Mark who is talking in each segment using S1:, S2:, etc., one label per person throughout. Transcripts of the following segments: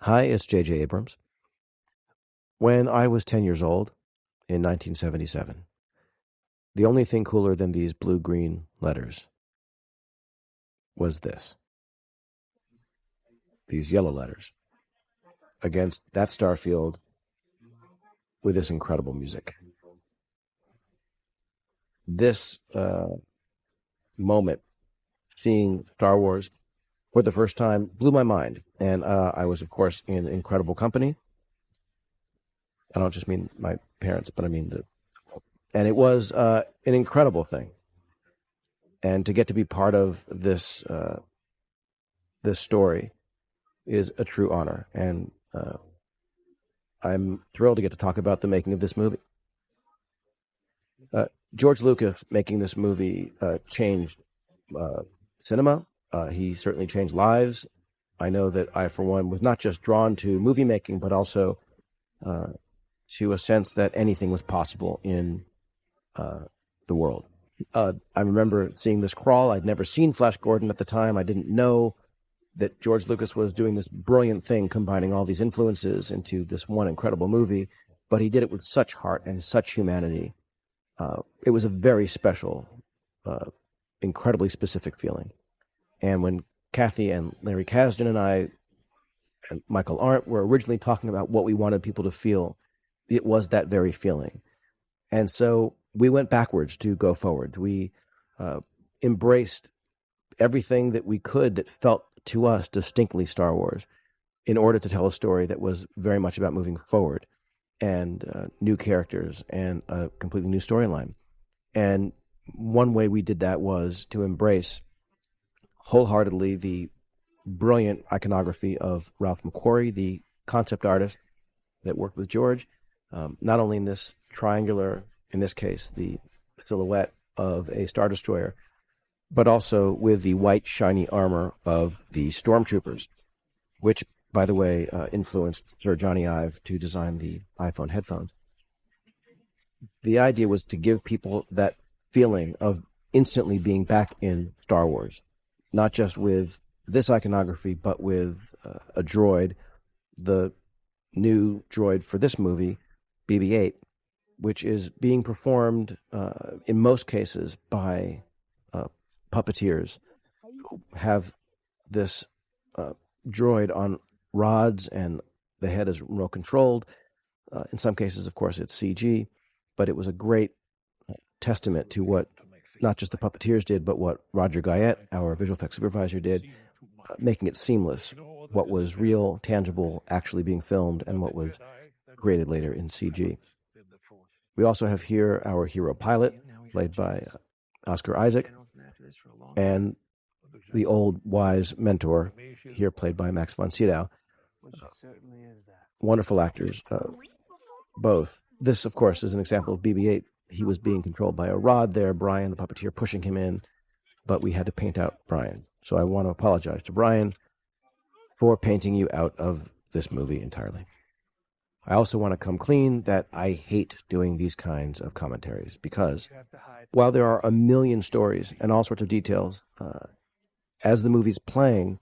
S1: Hi, it's J.J. Abrams. When I was 10 years old in 1977, the only thing cooler than these blue-green letters was this. These yellow letters against that star field with this incredible music. This moment, seeing Star Wars for the first time, blew my mind. And I was, of course, in incredible company. I don't just mean my parents, but I mean and it was an incredible thing. And to get to be part of this this story is a true honor. And I'm thrilled to get to talk about the making of this movie. George Lucas making this movie changed cinema. He certainly changed lives. I know that I, for one, was not just drawn to movie making, but also to a sense that anything was possible in the world. I remember seeing this crawl. I'd never seen Flash Gordon at the time. I didn't know that George Lucas was doing this brilliant thing, combining all these influences into this one incredible movie, but he did it with such heart and such humanity. It was a very special, incredibly specific feeling. And when Kathy and Larry Kasdan and I and Michael Arndt were originally talking about what we wanted people to feel, it was that very feeling. And so we went backwards to go forward. We embraced everything that we could that felt to us distinctly Star Wars in order to tell a story that was very much about moving forward and new characters and a completely new storyline. And one way we did that was to embrace wholeheartedly the brilliant iconography of Ralph McQuarrie, the concept artist that worked with George, not only in this triangular, in this case, the silhouette of a Star Destroyer, but also with the white, shiny armor of the Stormtroopers, which, by the way, influenced Sir Johnny Ive to design the iPhone headphones. The idea was to give people that feeling of instantly being back in Star Wars, not just with this iconography, but with a droid, the new droid for this movie, BB-8, which is being performed in most cases by puppeteers who have this droid on rods and the head is remote controlled. In some cases, of course, it's CG, but it was a great testament to what not just the puppeteers did, but what Roger Guyette, our visual effects supervisor, did, making it seamless. What was real, tangible, actually being filmed, and what was created later in CG. We also have here our hero pilot, played by Oscar Isaac, and the old wise mentor, here played by Max von Sydow. Wonderful actors, both. This, of course, is an example of BB-8. He was being controlled by a rod there, Brian, the puppeteer, pushing him in, but we had to paint out Brian. So I want to apologize to Brian for painting you out of this movie entirely. I also want to come clean that I hate doing these kinds of commentaries because while there are a million stories and all sorts of details, as the movie's playing,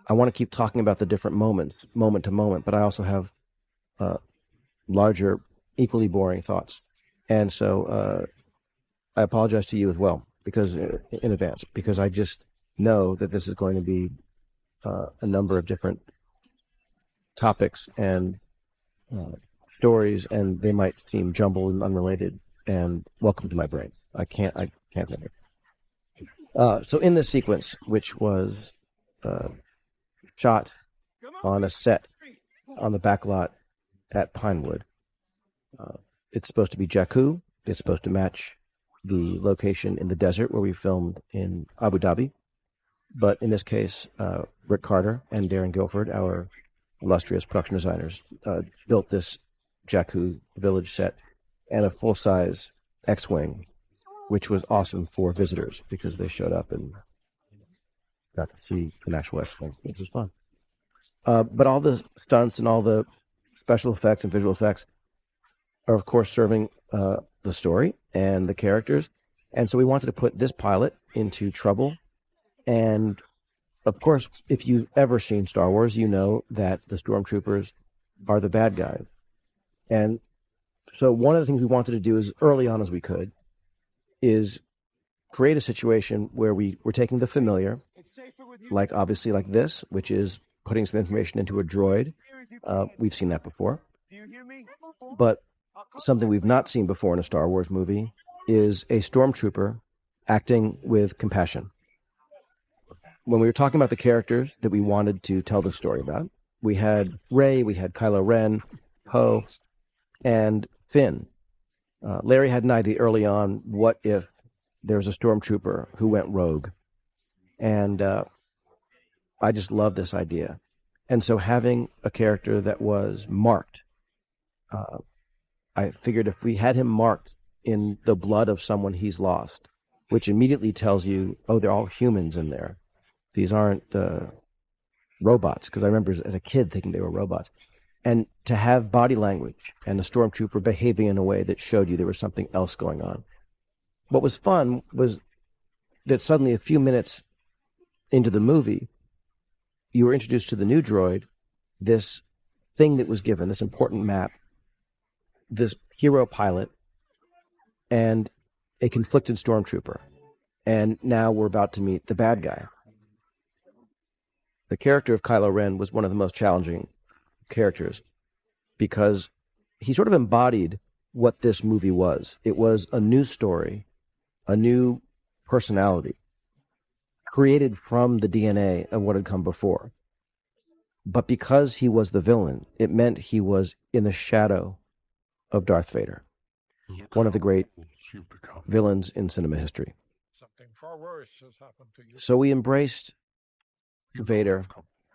S1: I want to keep talking about the different moments, moment to moment, but I also have larger, equally boring thoughts. And so I apologize to you as well, because in advance, because I just know that this is going to be a number of different topics and stories, and they might seem jumbled and unrelated. And welcome to my brain. I can't think it. So in this sequence, which was shot on a set on the back lot at Pinewood, it's supposed to be Jakku. It's supposed to match the location in the desert where we filmed in Abu Dhabi. But in this case, Rick Carter and Darren Guilford, our illustrious production designers, built this Jakku village set and a full-size X-Wing, which was awesome for visitors because they showed up and got to see an actual X-Wing, which was fun. But all the stunts and all the special effects and visual effects are, of course, serving the story and the characters. And so we wanted to put this pilot into trouble and Of course, if you've ever seen Star Wars, you know that the stormtroopers are the bad guys. And so one of the things we wanted to do as early on as we could is create a situation where we were taking the familiar, like obviously like this, which is putting some information into a droid. We've seen that before. But something we've not seen before in a Star Wars movie is a stormtrooper acting with compassion. When we were talking about the characters that we wanted to tell the story about, we had Rey, we had Kylo Ren, Poe, and Finn. Larry had an idea early on, what if there was a stormtrooper who went rogue? And I just love this idea. And so having a character that was marked, I figured if we had him marked in the blood of someone he's lost, which immediately tells you, oh, they're all humans in there. These aren't robots, because I remember as a kid thinking they were robots. And to have body language and a stormtrooper behaving in a way that showed you there was something else going on. What was fun was that suddenly a few minutes into the movie, you were introduced to the new droid, this thing that was given, this important map, this hero pilot, and a conflicted stormtrooper. And now we're about to meet the bad guy. The character of Kylo Ren was one of the most challenging characters because he sort of embodied what this movie was. It was a new story, a new personality, created from the DNA of what had come before. But because he was the villain, it meant he was in the shadow of Darth Vader, one of the great villains in cinema history.
S2: Something far worse has happened to you.
S1: So we embraced Vader.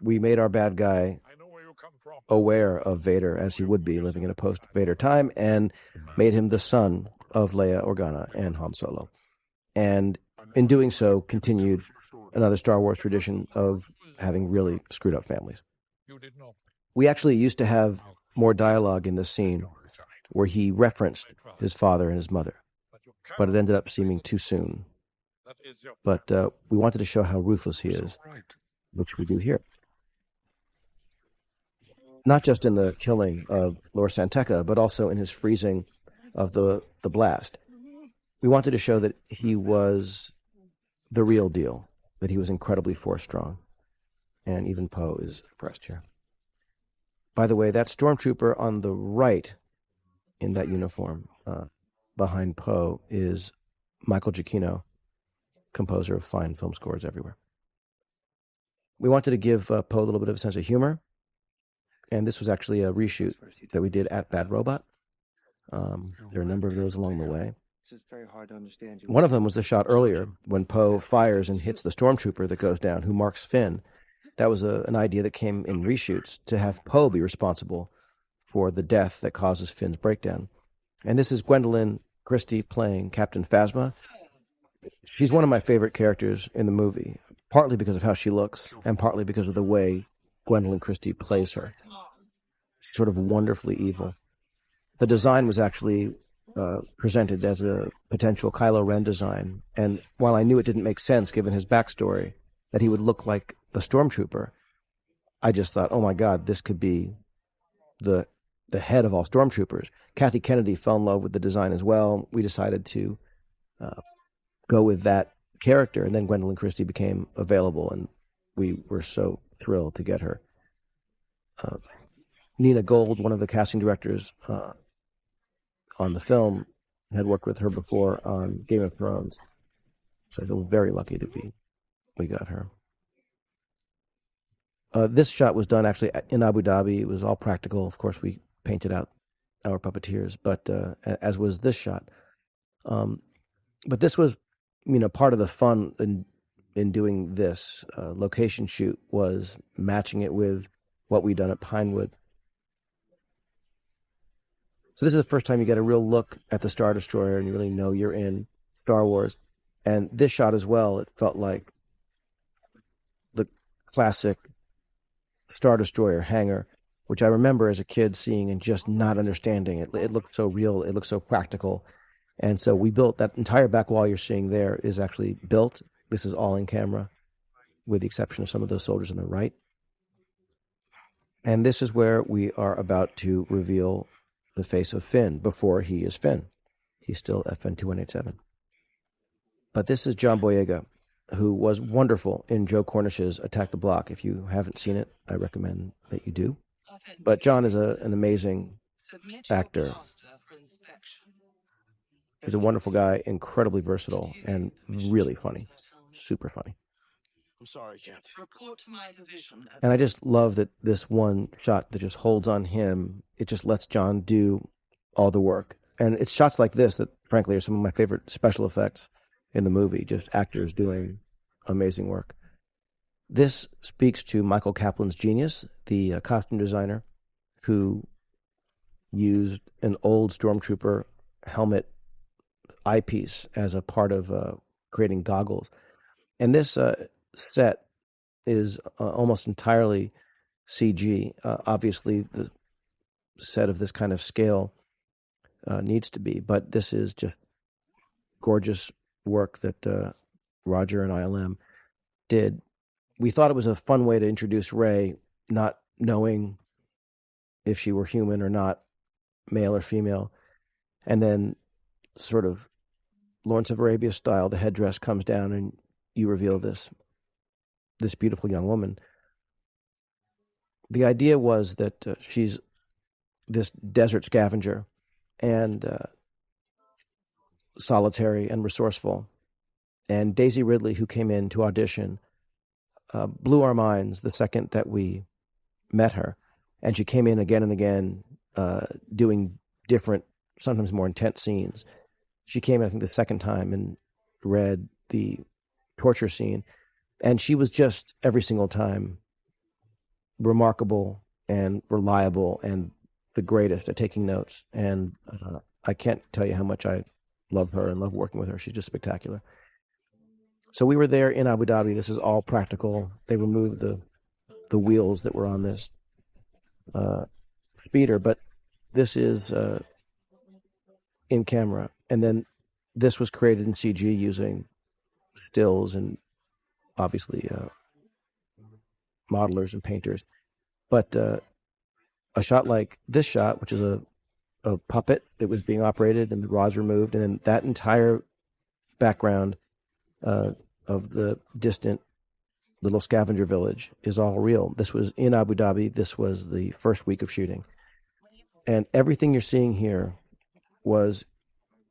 S1: We made our bad guy aware of Vader as he would be living in a post-Vader time, and made him the son of Leia Organa and Han Solo. And in doing so, continued another Star Wars tradition of having really screwed up families. We actually used to have more dialogue in this scene where he referenced his father and his mother, but it ended up seeming too soon. But we wanted to show how ruthless he is, which we do here. Not just in the killing of Lor Santeca, but also in his freezing of the blast. We wanted to show that he was the real deal, that he was incredibly force-strong. And even Poe is impressed here. By the way, that stormtrooper on the right in that uniform behind Poe is Michael Giacchino, composer of fine film scores everywhere. We wanted to give Poe a little bit of a sense of humor, and this was actually a reshoot that we did at Bad Robot. There are a number of those along the way. One of them was the shot earlier when Poe fires and hits the stormtrooper that goes down, who marks Finn. That was an idea that came in reshoots to have Poe be responsible for the death that causes Finn's breakdown. And this is Gwendolyn Christie playing Captain Phasma. She's one of my favorite characters in the movie, partly because of how she looks and partly because of the way Gwendolyn Christie plays her. She's sort of wonderfully evil. The design was actually presented as a potential Kylo Ren design. And while I knew it didn't make sense given his backstory, that he would look like the stormtrooper, I just thought, oh my God, this could be the head of all stormtroopers. Kathy Kennedy fell in love with the design as well. We decided to go with that character, and then Gwendolyn Christie became available, and we were so thrilled to get her. Nina Gold, one of the casting directors on the film, had worked with her before on Game of Thrones. So I feel very lucky that we got her. This shot was done actually in Abu Dhabi. It was all practical. Of course, we painted out our puppeteers, but as was this shot. But this was, part of the fun in doing this location shoot was matching it with what we'd done at Pinewood. So this is the first time you get a real look at the Star Destroyer and you really know you're in Star Wars. And this shot as well, it felt like the classic Star Destroyer hangar, which I remember as a kid seeing and just not understanding. It looked so real. It looked so practical. And so we built that entire back wall you're seeing there is actually built. This is all in camera. with the exception of some of those soldiers on the right. And this is where we are about to reveal the face of Finn before he is Finn. He's still FN 2187. But this is John Boyega, who was wonderful in Joe Cornish's Attack the Block. If you haven't seen it, I recommend that you do. But John is an amazing actor. He's a wonderful guy, incredibly versatile, and really funny. Super funny.
S3: I'm sorry, Captain. Report to my division.
S1: And I just love that this one shot that just holds on him, it just lets John do all the work. And it's shots like this that, frankly, are some of my favorite special effects in the movie, just actors doing amazing work. This speaks to Michael Kaplan's genius, the costume designer who used an old Stormtrooper helmet eyepiece as a part of creating goggles. And this set is almost entirely CG. Obviously, the set of this kind of scale needs to be, but this is just gorgeous work that Roger and ILM did. We thought it was a fun way to introduce Rey, not knowing if she were human or not, male or female. And then sort of Lawrence of Arabia style, the headdress comes down and you reveal this beautiful young woman. The idea was that she's this desert scavenger and solitary and resourceful. And Daisy Ridley, who came in to audition, blew our minds the second that we met her. And she came in again and again, doing different, sometimes more intense scenes. She came in, I think, the second time and read the torture scene. And she was just, every single time, remarkable and reliable and the greatest at taking notes. And I can't tell you how much I love her and love working with her. She's just spectacular. So we were there in Abu Dhabi. This is all practical. They removed the wheels that were on this speeder, but this is in camera. And then this was created in CG using stills and obviously modelers and painters. But a shot like this shot, which is a puppet that was being operated and the rods removed, and then that entire background of the distant little scavenger village is all real. This was in Abu Dhabi. This was the first week of shooting. And everything you're seeing here was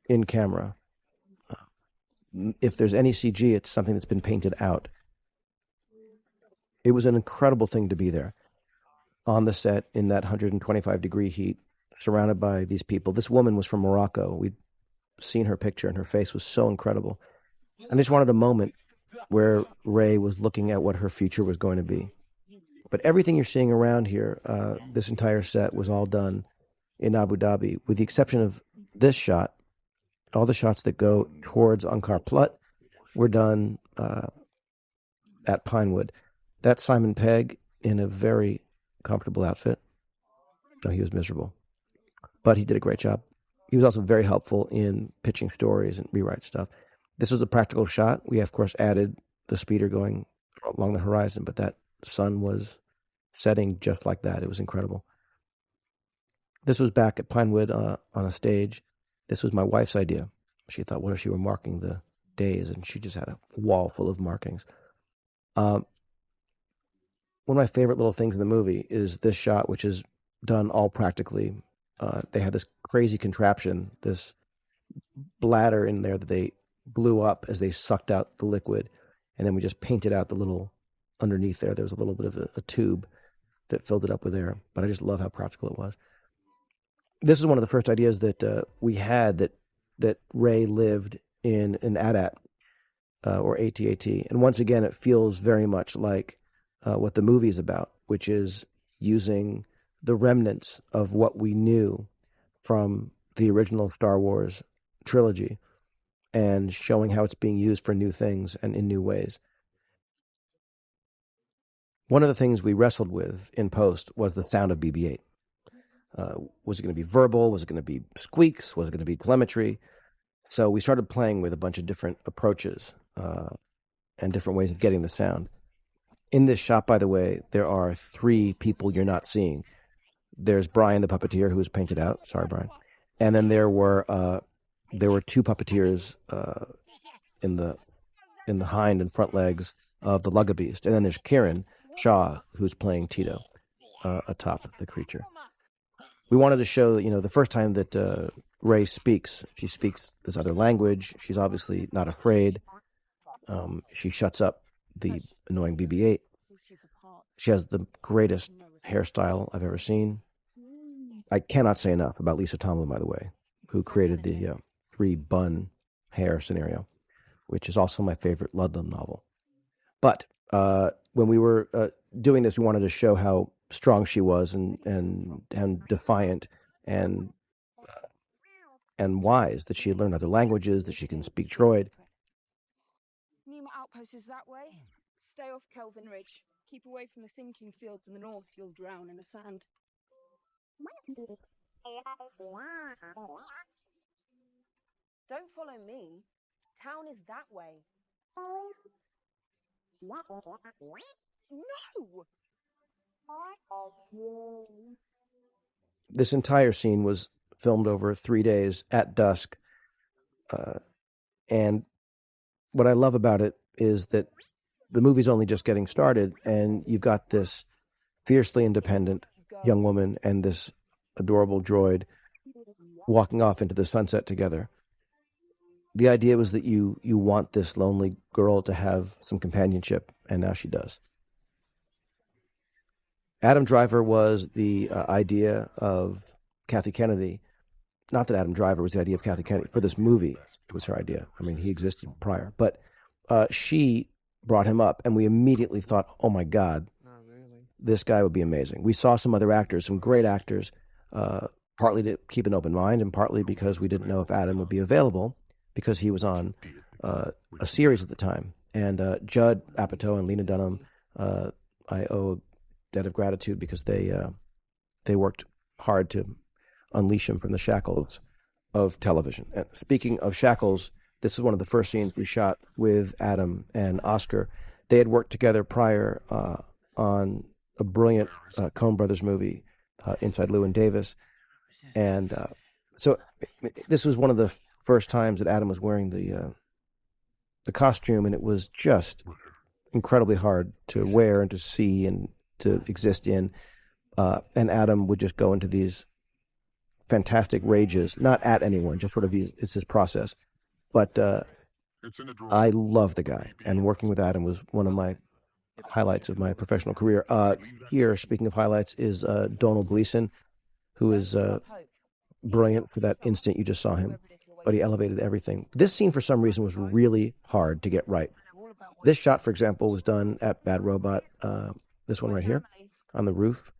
S1: in camera. If there's any CG, it's something that's been painted out. It was an incredible thing to be there on the set in that 125-degree heat, surrounded by these people. This woman was from Morocco. We'd seen her picture, and her face was so incredible. I just wanted a moment where Rey was looking at what her future was going to be. But everything you're seeing around here, this entire set was all done in Abu Dhabi, with the exception of this shot. All the shots that go towards Angkor Plut were done at Pinewood. That's Simon Pegg in a very comfortable outfit. No, he was miserable, but he did a great job. He was also very helpful in pitching stories and rewrite stuff. This was a practical shot. We, of course, added the speeder going along the horizon, but that sun was setting just like that. It was incredible. This was back at Pinewood on a stage. This was my wife's idea. She thought, what if she were marking the days? And she just had a wall full of markings. One of my favorite little things in the movie is this shot, which is done all practically. They had this crazy contraption, this bladder in there that they blew up as they sucked out the liquid. And then we just painted out the little underneath there. There was a little bit of a tube that filled it up with air. But I just love how practical it was. This is one of the first ideas that we had that Rey lived in an AT-AT or AT-AT. And once again, it feels very much like what the movie is about, which is using the remnants of what we knew from the original Star Wars trilogy and showing how it's being used for new things and in new ways. One of the things we wrestled with in post was the sound of BB-8. Was it going to be verbal? Was it going to be squeaks? Was it going to be telemetry? So we started playing with a bunch of different approaches and different ways of getting the sound. In this shot, by the way, there are 3 people you're not seeing. There's Brian the puppeteer, who was painted out. Sorry, Brian. And then there were 2 puppeteers in the hind and front legs of the Lugabeast. And then there's Kieran Shaw, who's playing Tito atop the creature. We wanted to show that, the first time that Rey speaks, she speaks this other language. She's obviously not afraid. She shuts up the annoying BB-8. She has the greatest hairstyle I've ever seen. I cannot say enough about Lisa Tomlin, by the way, who created the 3-bun hair scenario, which is also my favorite Ludlum novel. But when we were doing this, we wanted to show how strong she was and defiant and wise, that she had learned other languages, that she can speak droid.
S4: Nima outpost is that way. Stay off Kelvin Ridge. Keep away from the sinking fields in the north. You'll drown in the sand. Don't follow me. Town is that way. No!
S1: This entire scene was filmed over 3 days at dusk. And what I love about it is that the movie's only just getting started, and you've got this fiercely independent young woman and this adorable droid walking off into the sunset together. The idea was that you want this lonely girl to have some companionship, and now she does. Adam Driver was the idea of Kathy Kennedy. Not that Adam Driver was the idea of Kathy Kennedy. For this movie, it was her idea. I mean, he existed prior. But she brought him up, and we immediately thought, oh, my God, this guy would be amazing. We saw some other actors, some great actors, partly to keep an open mind and partly because we didn't know if Adam would be available because he was on a series at the time. And Judd Apatow and Lena Dunham, I owe a debt of gratitude because they worked hard to unleash him from the shackles of television. And speaking of shackles, this is one of the first scenes we shot with Adam and Oscar. They had worked together prior on a brilliant Coen Brothers movie, Inside Llewyn Davis. And so this was one of the first times that Adam was wearing the costume, and it was just incredibly hard to wear and to see and to exist in. And Adam would just go into these fantastic rages, not at anyone, just sort of it's his process. But I love the guy, and working with Adam was one of my highlights of my professional career. Here, speaking of highlights, is Donald Gleason, who is brilliant for that instant you just saw him, but he elevated everything. This scene, for some reason, was really hard to get right. This shot, for example, was done at Bad Robot, this one right here, on the roof,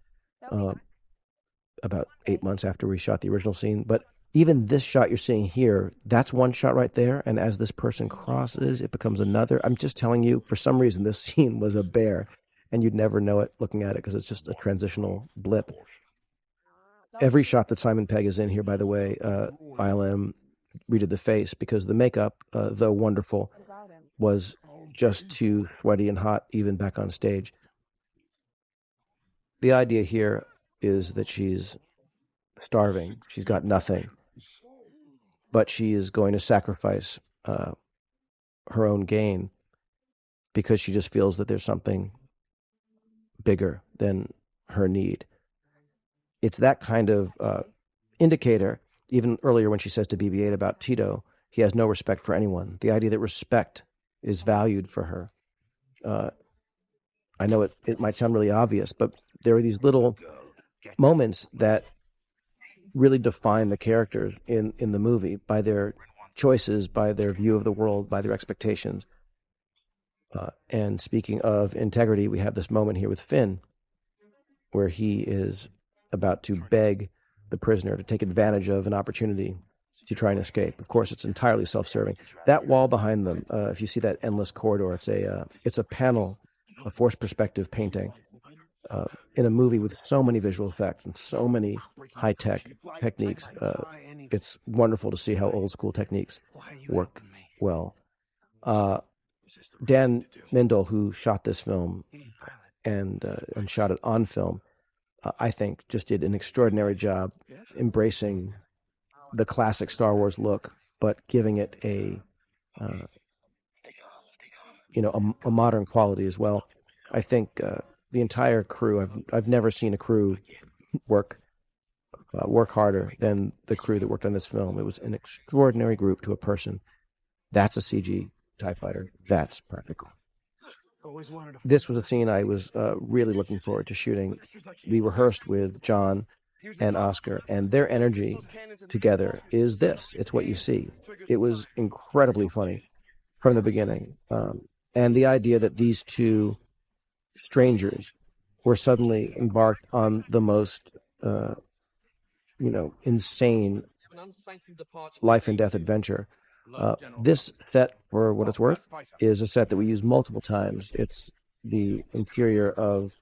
S1: about 8 months after we shot the original scene. But even this shot you're seeing here, that's one shot right there, and as this person crosses, it becomes another. I'm just telling you, for some reason, this scene was a bear, and you'd never know it looking at it because it's just a transitional blip. Every shot that Simon Pegg is in here, by the way, ILM redid the face because the makeup, though wonderful, was just too sweaty and hot even back on stage. The idea here is that she's starving. She's got nothing. But she is going to sacrifice her own gain because she just feels that there's something bigger than her need. It's that kind of indicator, even earlier when she says to BB-8 about Tito, he has no respect for anyone. The idea that respect is valued for her. I know it might sound really obvious, but there are these little moments that really define the characters in the movie by their choices, by their view of the world, by their expectations. And speaking of integrity, we have this moment here with Finn where he is about to beg the prisoner to take advantage of an opportunity to try and escape. Of course, it's entirely self-serving. That wall behind them, if you see that endless corridor, it's a panel, a forced perspective painting in a movie with so many visual effects and so many high-tech techniques. It's wonderful to see how old-school techniques work well. Dan Mindel, who shot this film and shot it on film, I think just did an extraordinary job embracing the classic Star Wars look, but giving it a modern quality as well. I think the entire crew, I've never seen a crew work harder than the crew that worked on this film. It was an extraordinary group to a person. That's a CG TIE fighter. That's practical. This was a scene I was really looking forward to shooting. We rehearsed with John and Oscar, and their energy together is this. It's what you see. It was incredibly funny from the beginning. And the idea that these two strangers were suddenly embarked on the most, insane life and death adventure. This set, for what it's worth, is a set that we use multiple times. It's the interior of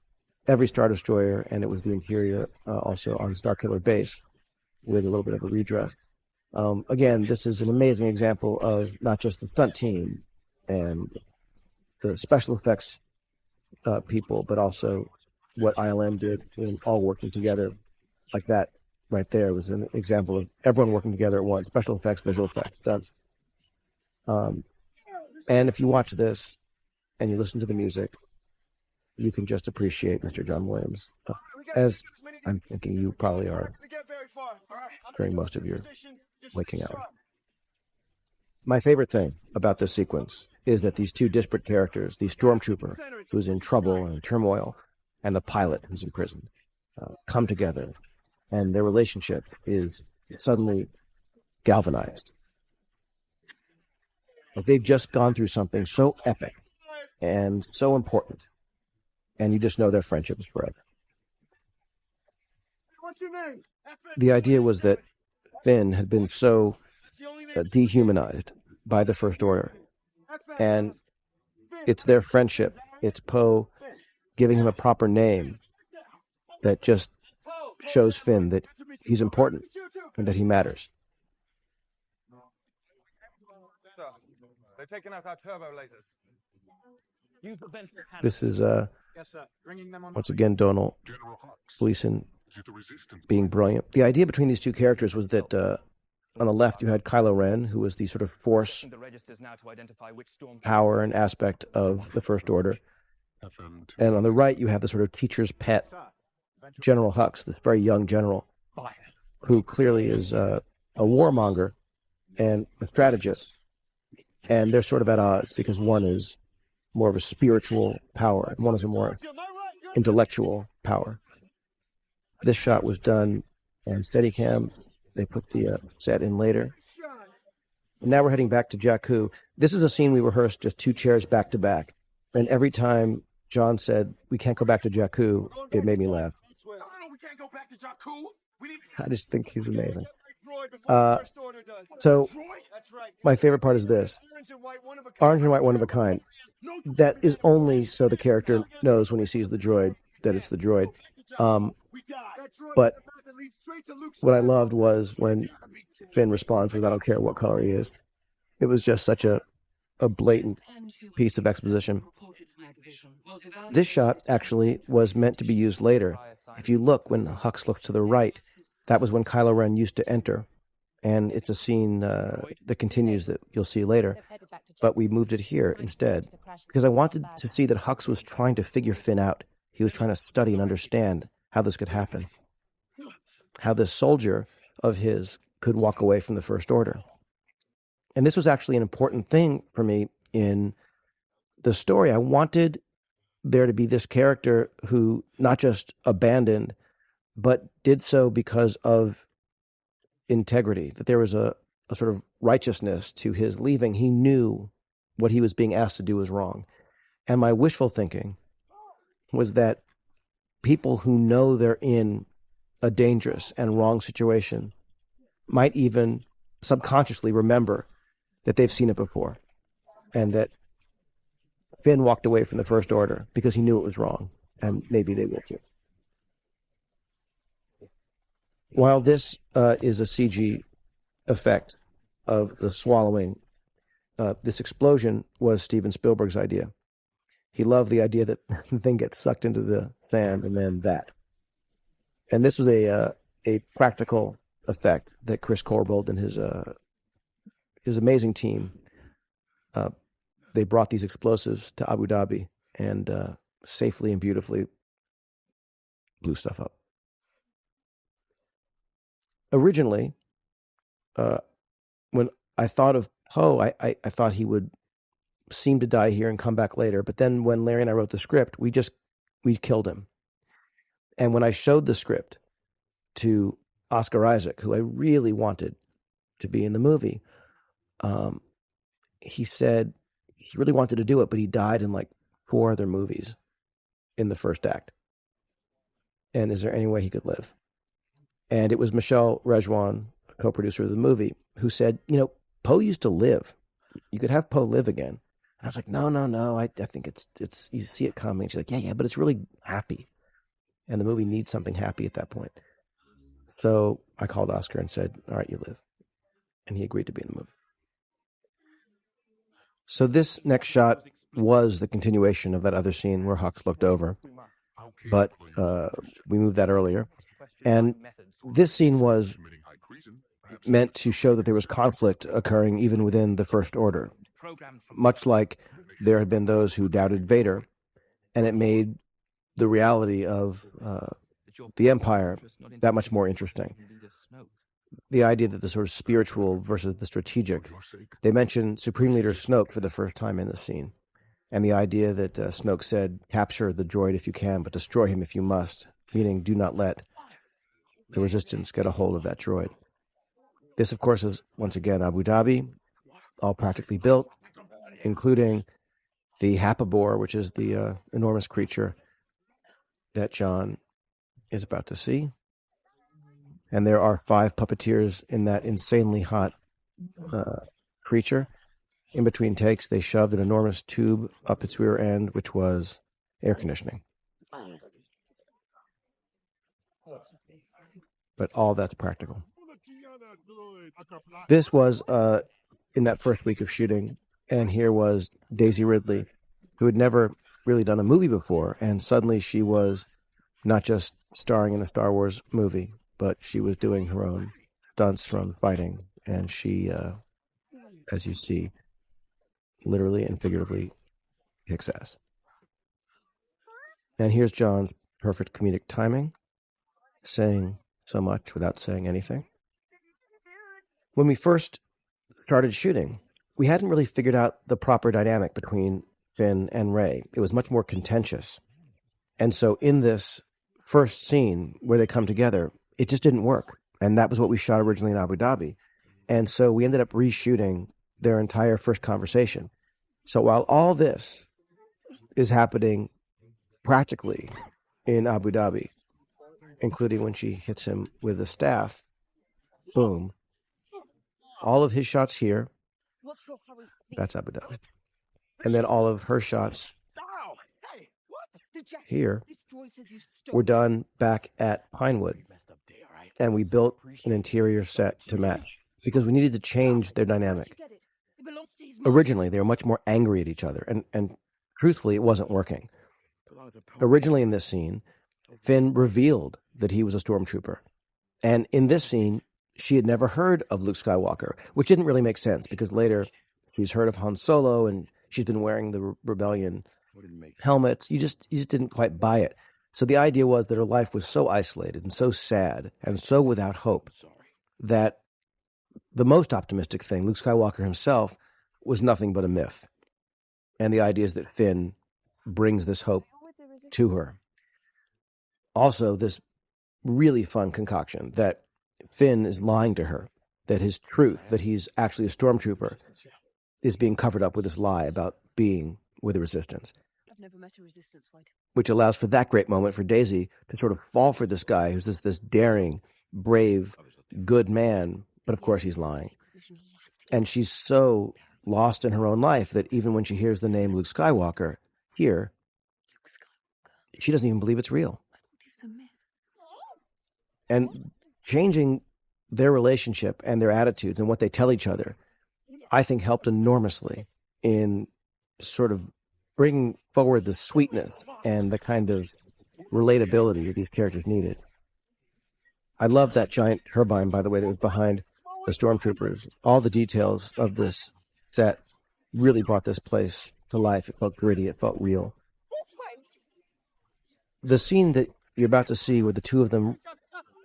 S1: every Star Destroyer, and it was the interior also on Starkiller Base with a little bit of a redress. Again, this is an amazing example of not just the stunt team and the special effects people, but also what ILM did in all working together like that. Right there was an example of everyone working together at once: special effects, visual effects, stunts. And if you watch this and you listen to the music, you can just appreciate Mr. John Williams, as I'm thinking you probably are during most of your waking hours. My favorite thing about this sequence is that these two disparate characters, the stormtrooper who's in trouble and in turmoil, and the pilot who's in prison, come together, and their relationship is suddenly galvanized. Like they've just gone through something so epic and so important, and you just know their friendship is forever.
S3: What's your name?
S1: The idea was that Finn had been so dehumanized by the First Order, and it's their friendship, it's Poe giving him a proper name that just shows Finn that he's important and that he matters.
S5: They're taking out our turbo lasers.
S1: This is once again Donald Gleason being brilliant. The idea between these two characters was that on the left you had Kylo Ren, who was the sort of force, power, and aspect of the First Order, and on the right you have the sort of teacher's pet, General Hux, this very young general, who clearly is a warmonger and a strategist. And they're sort of at odds because one is more of a spiritual power and one is a more intellectual power. This shot was done on Steadicam. They put the set in later. And now we're heading back to Jakku. This is a scene we rehearsed just two chairs back to back. And every time John said, "We can't go back to Jakku," it made me laugh. I just think he's amazing. So my favorite part is this: orange and white, one of a kind. That is only so the character knows when he sees the droid that it's the droid. But what I loved was when Finn responds with, "I don't care what color he is." It was just such a blatant piece of exposition. This shot actually was meant to be used later. If you look, when Hux looks to the right, that was when Kylo Ren used to enter. And it's a scene that continues that you'll see later. But we moved it here instead because I wanted to see that Hux was trying to figure Finn out. He was trying to study and understand how this could happen, how this soldier of his could walk away from the First Order. And this was actually an important thing for me in the story. I wanted there to be this character who not just abandoned, but did so because of integrity, that there was a sort of righteousness to his leaving. He knew what he was being asked to do was wrong. And my wishful thinking was that people who know they're in a dangerous and wrong situation might even subconsciously remember that they've seen it before, and that Finn walked away from the First Order because he knew it was wrong, and maybe they will too. While this is a CG effect of the swallowing, this explosion was Steven Spielberg's idea. He loved the idea that the thing gets sucked into the sand and then that. And this was a practical effect that Chris Corbold and his amazing team, they brought these explosives to Abu Dhabi and safely and beautifully blew stuff up. Originally, when I thought of Poe, I thought he would seem to die here and come back later. But then when Larry and I wrote the script, we killed him. And when I showed the script to Oscar Isaac, who I really wanted to be in the movie, he said he really wanted to do it, but he died in like 4 other movies in the first act. And is there any way he could live? And it was Michelle Rejwan, co-producer of the movie, who said, Poe used to live. You could have Poe live again. And I was like, no. I think it's you see it coming. She's like, yeah, but it's really happy. And the movie needs something happy at that point. So I called Oscar and said, all right, you live. And he agreed to be in the movie. So this next shot was the continuation of that other scene where Hux looked over. But we moved that earlier. And this scene was meant to show that there was conflict occurring even within the First Order, much like there had been those who doubted Vader, and it made the reality of the Empire that much more interesting. The idea that the sort of spiritual versus the strategic. They mentioned Supreme Leader Snoke for the first time in this scene, and the idea that Snoke said, capture the droid if you can, but destroy him if you must, meaning do not let the Resistance get a hold of that droid. This, of course, is, once again, Abu Dhabi, all practically built, including the Hapabor, which is the enormous creature that John is about to see. And there are 5 puppeteers in that insanely hot creature. In between takes, they shoved an enormous tube up its rear end, which was air conditioning. But all that's practical. This was in that first week of shooting, and here was Daisy Ridley, who had never really done a movie before, and suddenly she was not just starring in a Star Wars movie, but she was doing her own stunts from fighting, and she, as you see, literally and figuratively kicks ass. And here's John's perfect comedic timing, saying so much without saying anything. When we first started shooting, we hadn't really figured out the proper dynamic between Finn and Rey. It was much more contentious. And so in this first scene where they come together, it just didn't work. And that was what we shot originally in Abu Dhabi. And so we ended up reshooting their entire first conversation. So while all this is happening practically in Abu Dhabi, including when she hits him with a staff, boom, all of his shots here, that's Abu Dhabi. And then all of her shots here were done back at Pinewood. And we built an interior set to match because we needed to change their dynamic. Originally, they were much more angry at each other. And truthfully, it wasn't working. Originally in this scene, Finn revealed that he was a stormtrooper. And in this scene, she had never heard of Luke Skywalker, which didn't really make sense because later she's heard of Han Solo and she's been wearing the rebellion helmets. You just didn't quite buy it. So the idea was that her life was so isolated and so sad and so without hope that the most optimistic thing, Luke Skywalker himself, was nothing but a myth. And the idea is that Finn brings this hope to her. Also, this really fun concoction that Finn is lying to her, that his truth, that he's actually a stormtrooper, is being covered up with this lie about being with the Resistance.
S4: I've never met a Resistance fighter.
S1: Which allows for that great moment for Daisy to sort of fall for this guy who's this daring, brave, good man, but of course he's lying. And she's so lost in her own life that even when she hears the name Luke Skywalker here, she doesn't even believe it's real. And changing their relationship and their attitudes and what they tell each other I think helped enormously in sort of bringing forward the sweetness and the kind of relatability that these characters needed. I love that giant turbine, by the way, that was behind the stormtroopers. All the details of this set really brought this place to life. It felt gritty. It felt real. The scene that you're about to see with the two of them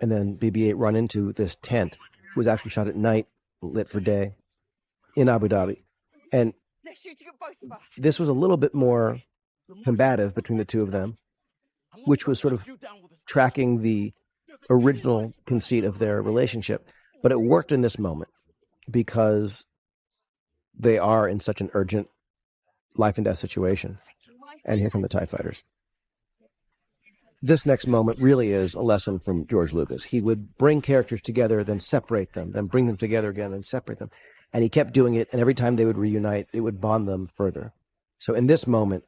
S1: and then BB-8 run into this tent was actually shot at night, lit for day, in Abu Dhabi. And
S4: They're shooting at both of us.
S1: this was a little bit more combative between the two of them, which was sort of tracking the original conceit of their relationship. But it worked in this moment because they are in such an urgent life and death situation. And here come the TIE fighters. This next moment really is a lesson from George Lucas. He would bring characters together, then separate them, then bring them together again, then separate them. And he kept doing it, and every time they would reunite, it would bond them further. So in this moment,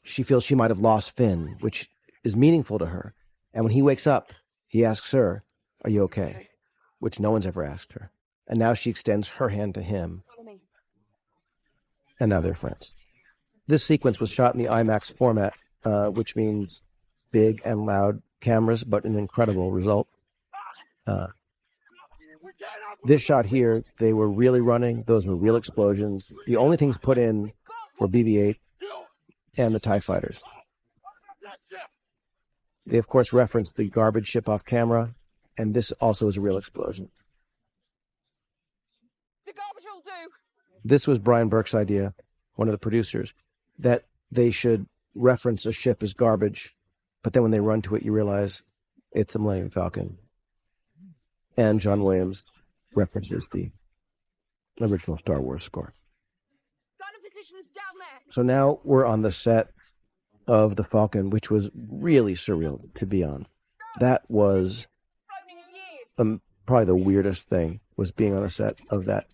S1: she feels she might have lost Finn, which is meaningful to her. And when he wakes up, he asks her, "Are you okay?" Which no one's ever asked her. And now she extends her hand to him.
S4: Follow me.
S1: And now they're friends. This sequence was shot in the IMAX format, which means big and loud cameras, but an incredible result. This shot here, they were really running. Those were real explosions. The only things put in were BB-8 and the TIE fighters. They, of course, referenced the garbage ship off camera, and this also is a real explosion.
S4: The garbage will do.
S1: This was Brian Burke's idea, one of the producers, that they should reference a ship as garbage, but then when they run to it, you realize it's the Millennium Falcon. And John Williams references the original Star Wars score.
S4: Gun positions down there.
S1: So now we're on the set of the Falcon, which was really surreal to be on. That was
S4: Flown in years.
S1: probably the weirdest thing, was being on a set of that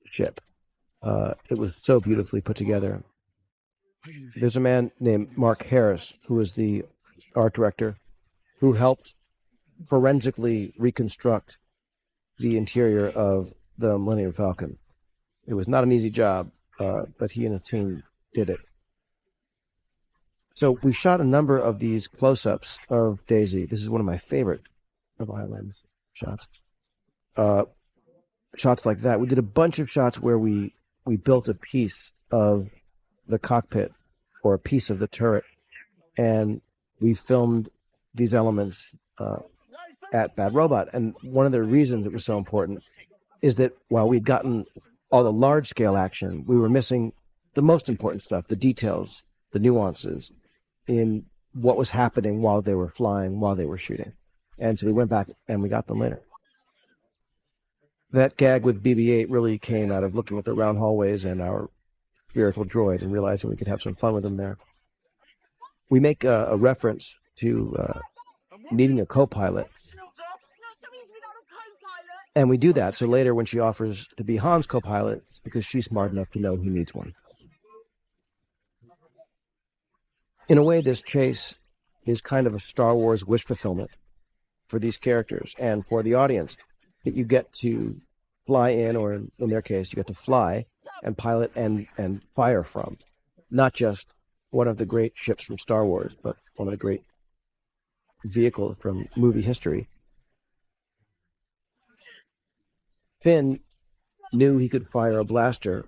S1: ship. It was so beautifully put together. There's a man named Mark Harris, who is the art director, who helped forensically reconstruct the interior of the Millennium Falcon. It was not an easy job, but he and his team did it. So we shot a number of these close-ups of Daisy. This is one of my favorite of Islands shots. Shots like that. We did a bunch of shots where we built a piece of the cockpit or a piece of the turret, and we filmed these elements at Bad Robot. And one of the reasons it was so important is that while we'd gotten all the large-scale action, we were missing the most important stuff, the details, the nuances in what was happening while they were flying, while they were shooting. And so we went back and we got them later. That gag with BB-8 really came out of looking at the round hallways and our spherical droid and realizing we could have some fun with them there. We make a reference to needing a co-pilot.
S4: Not so easy without a co-pilot.
S1: And we do that. So later when she offers to be Han's co-pilot, it's because she's smart enough to know he needs one. In a way, this chase is kind of a Star Wars wish fulfillment for these characters and for the audience, that you get to fly in, or in their case, you get to fly and pilot and fire from. Not just one of the great ships from Star Wars, but one of the great vehicles from movie history. Finn knew he could fire a blaster,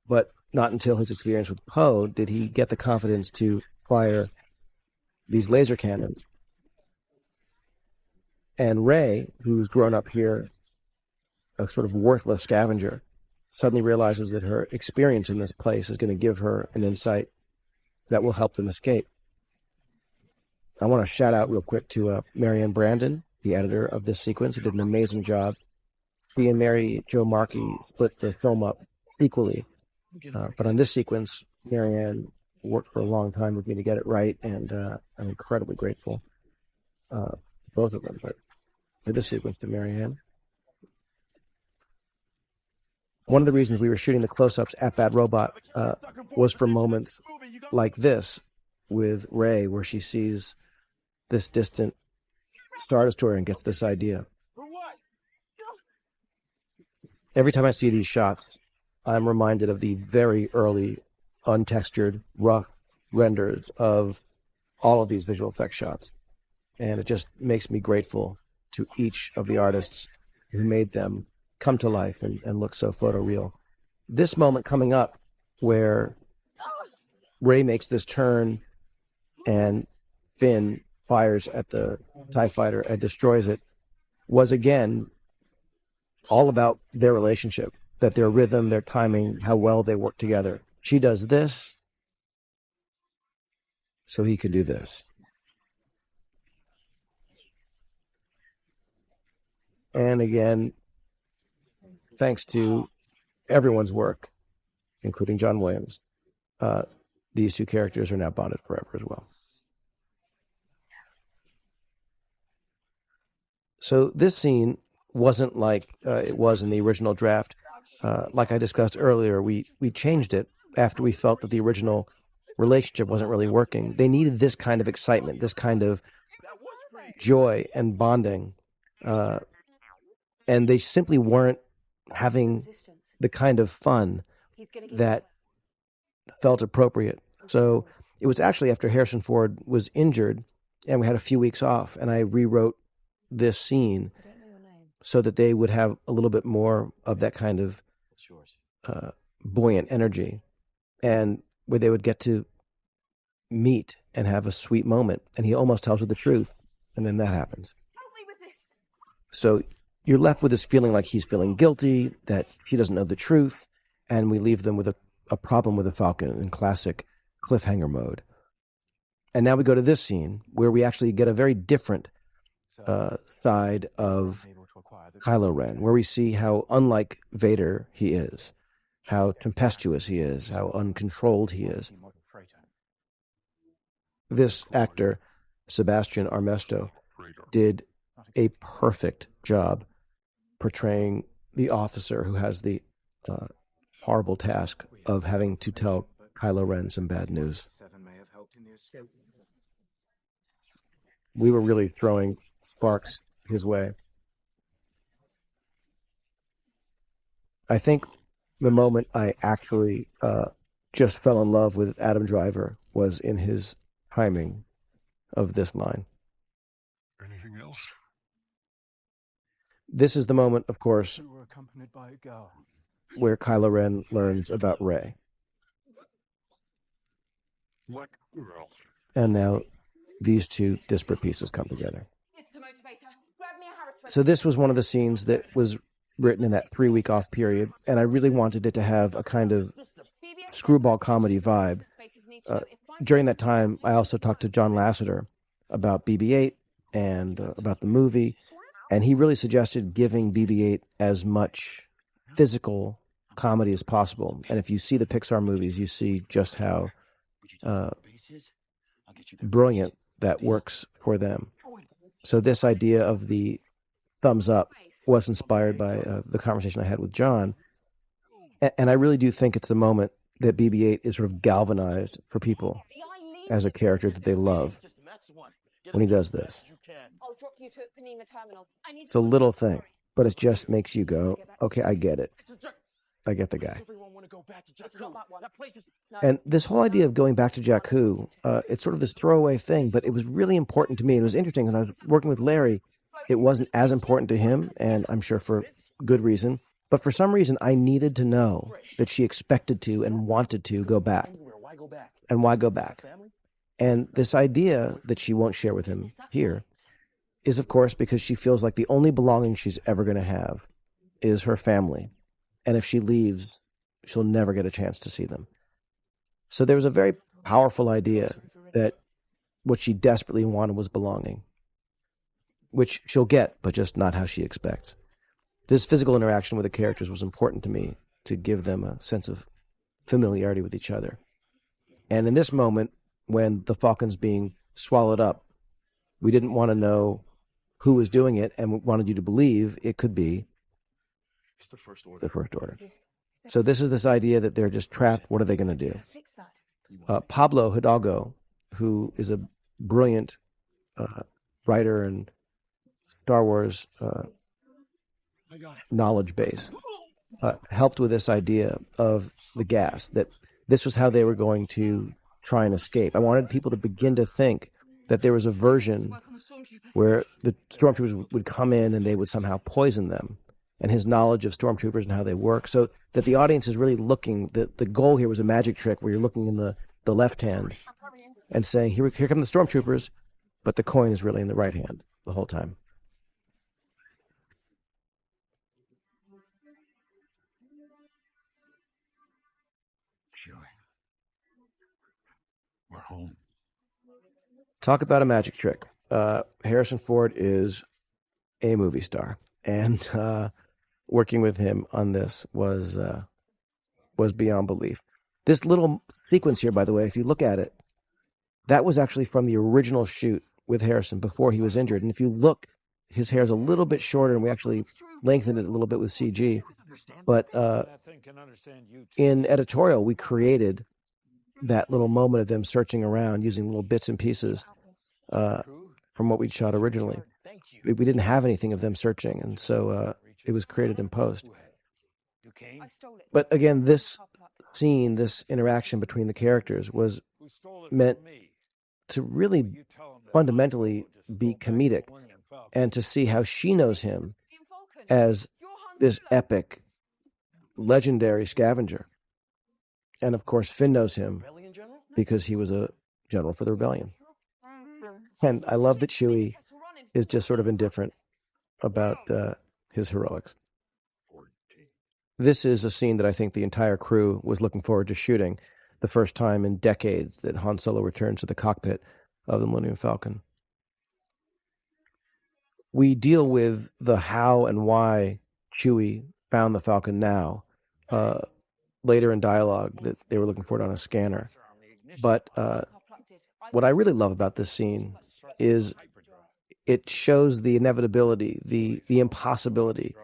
S1: but not until his experience with Poe did he get the confidence to fire these laser cannons. And Rey, who's grown up here, a sort of worthless scavenger, suddenly realizes that her experience in this place is going to give her an insight that will help them escape. I want to shout out real quick to Marianne Brandon, the editor of this sequence, who did an amazing job. She and Mary Jo Markey split the film up equally. But on this sequence, Marianne worked for a long time with me to get it right, and I'm incredibly grateful to both of them. But for this sequence, to Marianne. One of the reasons we were shooting the close-ups at Bad Robot was for moments like this with Rey, where she sees this distant Star Destroyer and gets this idea. Every time I see these shots, I'm reminded of the very early, untextured, rough renders of all of these visual effects shots. And it just makes me grateful to each of the artists who made them come to life and look so photoreal. This moment coming up where Rey makes this turn and Finn fires at the TIE fighter and destroys it was, again, all about their relationship, that their rhythm, their timing, how well they work together. She does this, so he could do this. And again, thanks to everyone's work, including John Williams, these two characters are now bonded forever as well. So this scene wasn't like it was in the original draft. Like I discussed earlier, we changed it after we felt that the original relationship wasn't really working. They needed this kind of excitement, this kind of joy and bonding. And they simply weren't having the kind of fun that felt appropriate. So it was actually after Harrison Ford was injured and we had a few weeks off, and I rewrote this scene so that they would have a little bit more of that kind of buoyant energy, and where they would get to meet and have a sweet moment. And he almost tells her the truth, and then that happens. So you're left with this feeling like he's feeling guilty, that she doesn't know the truth, and we leave them with a problem with the Falcon in classic cliffhanger mode. And now we go to this scene where we actually get a very different side of Kylo Ren, where we see how unlike Vader he is, how tempestuous he is, how uncontrolled he is. This actor, Sebastian Armesto, did a perfect job portraying the officer who has the horrible task of having to tell Kylo Ren some bad news. We were really throwing sparks his way. I think the moment I actually just fell in love with Adam Driver was in his timing of this line.
S2: Anything else?
S1: This is the moment, of course, where Kylo Ren learns about Rey.
S2: What girl?
S1: And now these two disparate pieces come together. So this was one of the scenes that was written in that 3-week off period, and I really wanted it to have a kind of screwball comedy vibe. During that time, I also talked to John Lasseter about BB-8 and about the movie, and he really suggested giving BB-8 as much physical comedy as possible. And if you see the Pixar movies, you see just how brilliant that works for them. So this idea of the thumbs up was inspired by the conversation I had with John. And I really do think it's the moment that BB-8 is sort of galvanized for people as a character that they love when he does this. It's a little thing, but it just makes you go, okay, I get it. I get the guy. And this whole idea of going back to Jakku, it's sort of this throwaway thing, but it was really important to me. It was interesting when I was working with Larry. It wasn't as important to him, and I'm sure for good reason. But for some reason, I needed to know that she expected to and wanted to go back. And why go back? And this idea that she won't share with him here is, of course, because she feels like the only belonging she's ever going to have is her family. And if she leaves, she'll never get a chance to see them. So there was a very powerful idea that what she desperately wanted was belonging, which she'll get, but just not how she expects. This physical interaction with the characters was important to me to give them a sense of familiarity with each other. And in this moment, when the Falcon's being swallowed up, we didn't want to know who was doing it, and we wanted you to believe it could be the First Order. So this idea that they're just trapped. What are they going to do? Pablo Hidalgo, who is a brilliant writer and Star Wars knowledge base, helped with this idea of the gas, that this was how they were going to try and escape. I wanted people to begin to think that there was a version
S4: Work on the stormtroopers.
S1: where the stormtroopers would come in and they would somehow poison them, and his knowledge of stormtroopers and how they work, so that the audience is really looking, the goal here was a magic trick where you're looking in the left hand and saying, here come the stormtroopers, but the coin is really in the right hand the whole time.
S2: We're home.
S1: Talk about a magic trick. Harrison Ford is a movie star, and working with him on this was beyond belief. This little sequence here, by the way, if you look at it, that was actually from the original shoot with Harrison before he was injured. And if you look, his hair is a little bit shorter, and we actually lengthened it a little bit with CG. But in editorial, we created that little moment of them searching around using little bits and pieces from what we'd shot originally. We didn't have anything of them searching, and so it was created in post.
S4: I stole it.
S1: But again, this scene, this interaction between the characters was meant to really fundamentally be comedic, and to see how she knows him as this epic, legendary scavenger. And of course, Finn knows him because he was a general for the rebellion. And I love that Chewie is just sort of indifferent about his heroics. This is a scene that I think the entire crew was looking forward to shooting, the first time in decades that Han Solo returns to the cockpit of the Millennium Falcon. We deal with the how and why Chewie found the Falcon now, later in dialogue, that they were looking for it on a scanner. But what I really love about this scene is it shows the inevitability, the impossibility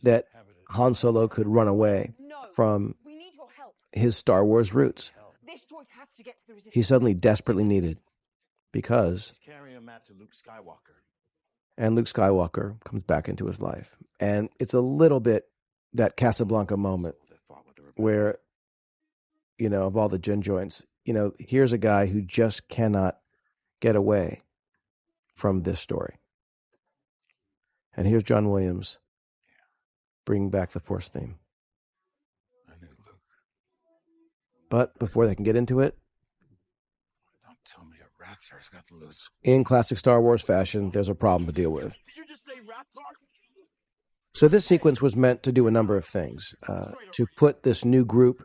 S1: that Han Solo could run away from
S4: We need your help.
S1: his Star Wars roots.
S4: This droid has to get to the resistance.
S1: He's suddenly desperately needed because,
S3: Carry a map to Luke Skywalker.
S1: and Luke Skywalker comes back into his life. And it's a little bit that Casablanca moment where, you know, of all the gin joints, you know, here's a guy who just cannot get away from this story. And here's John Williams bringing back the Force theme.
S2: I knew Luke.
S1: But before they can get into it,
S2: Don't tell me a Raptor's got loose.
S1: in classic Star Wars fashion, there's a problem to deal with.
S3: Did you just say Raptor?
S1: So this sequence was meant to do a number of things. To put this new group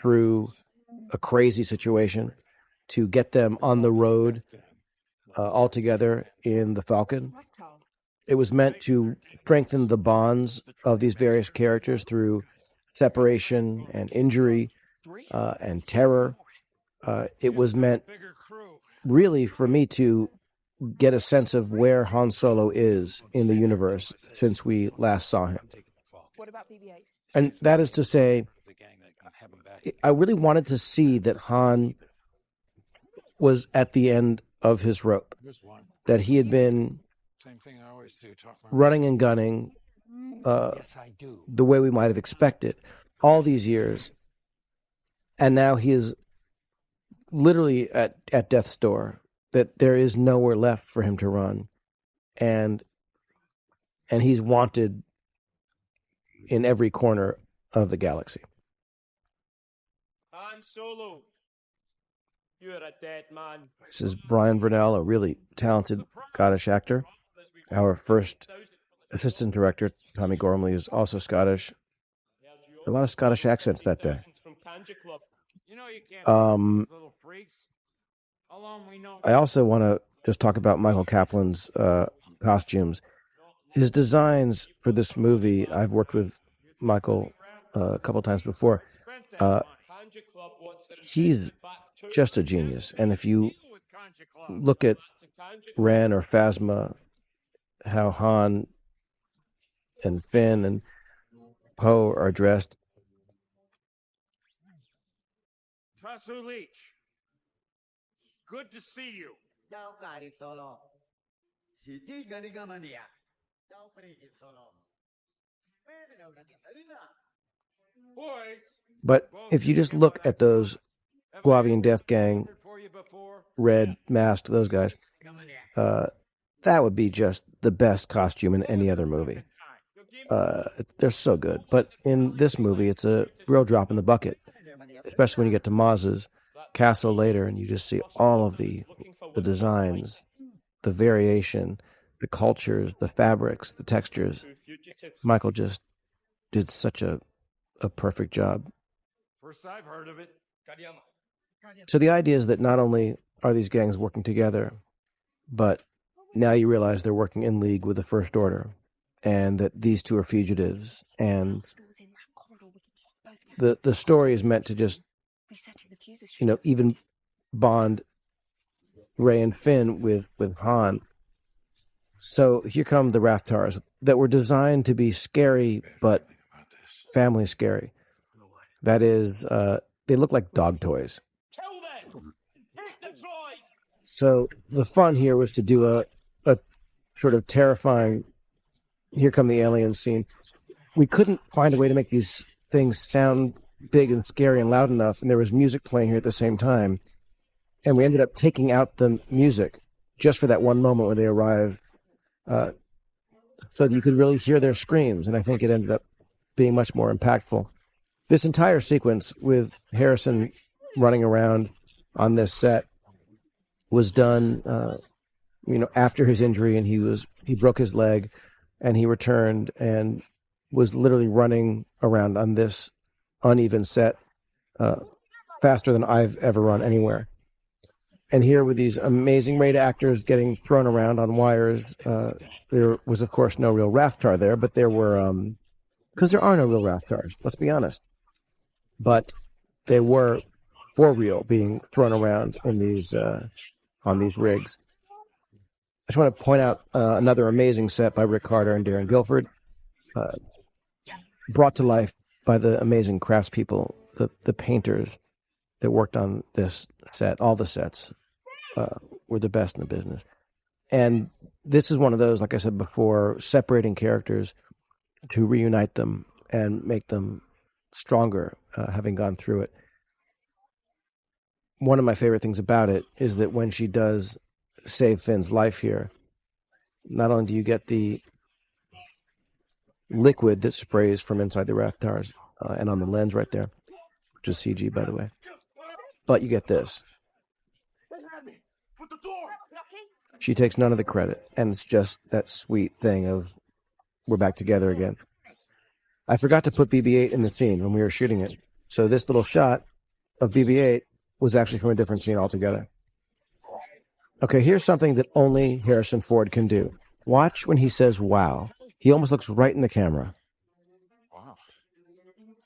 S1: through a crazy situation, to get them on the road all together in the Falcon. It was meant to strengthen the bonds of these various characters through separation and injury and terror. It was meant really for me to get a sense of where Han Solo is in the universe since we last saw him.
S4: What about BB-8?
S1: And that is to say, I really wanted to see that Han was at the end of his rope, that he had been running and gunning the way we might have expected all these years, and now he is literally at death's door, that there is nowhere left for him to run, and he's wanted in every corner of the galaxy.
S6: Han Solo, you're a dead man.
S1: This is Brian Vernell, a really talented Scottish actor. Our first assistant director, Tommy Gormley, is also Scottish. A lot of Scottish accents that day. I also want to just talk about Michael Kaplan's costumes. His designs for this movie, I've worked with Michael a couple times before. He's just a genius. And if you look at Ren or Phasma, how Han and Finn and Poe are dressed.
S6: Tasu Leach, good to see you.
S1: But if you just look at those Guavian Death Gang, red masked, those guys, that would be just the best costume in any other movie. They're so good. But in this movie, it's a real drop in the bucket, especially when you get to Maz's castle later and you just see all of the designs, the variation, the cultures, the fabrics, the textures. Michael just did such a perfect job.
S2: First I've heard of it.
S1: So the idea is that not only are these gangs working together, but now you realize they're working in league with the First Order, and that these two are fugitives. And the story is meant to just, even bond Rey and Finn with Han. So here come the Rathtars that were designed to be scary, but family scary. That is, they look like dog toys. So the fun here was to do a sort of terrifying, here come the aliens scene. We couldn't find a way to make these things sound big and scary and loud enough, and there was music playing here at the same time. And we ended up taking out the music just for that one moment when they arrive, so that you could really hear their screams. And I think it ended up being much more impactful. This entire sequence with Harrison running around on this set was done, after his injury, and he broke his leg, and he returned and was literally running around on this uneven set faster than I've ever run anywhere. And here with these amazing rated actors getting thrown around on wires, there was, of course, no real Rathtar there, but there were, because there are no real Rathtars, let's be honest. But they were, for real, being thrown around in these on these rigs. I just want to point out another amazing set by Rick Carter and Darren Guilford, brought to life by the amazing craftspeople, the painters that worked on this set. All the sets were the best in the business. And this is one of those, like I said before, separating characters to reunite them and make them stronger, having gone through it. One of my favorite things about it is that when she does save Finn's life here, not only do you get the liquid that sprays from inside the Rathtars and on the lens right there, which is CG, by the way, but you get this. She takes none of the credit, and it's just that sweet thing of we're back together again. I forgot to put BB-8 in the scene when we were shooting it, so this little shot of BB-8 was actually from a different scene altogether. Okay, here's something that only Harrison Ford can do. Watch when he says wow. He almost looks right in the camera.
S2: Wow.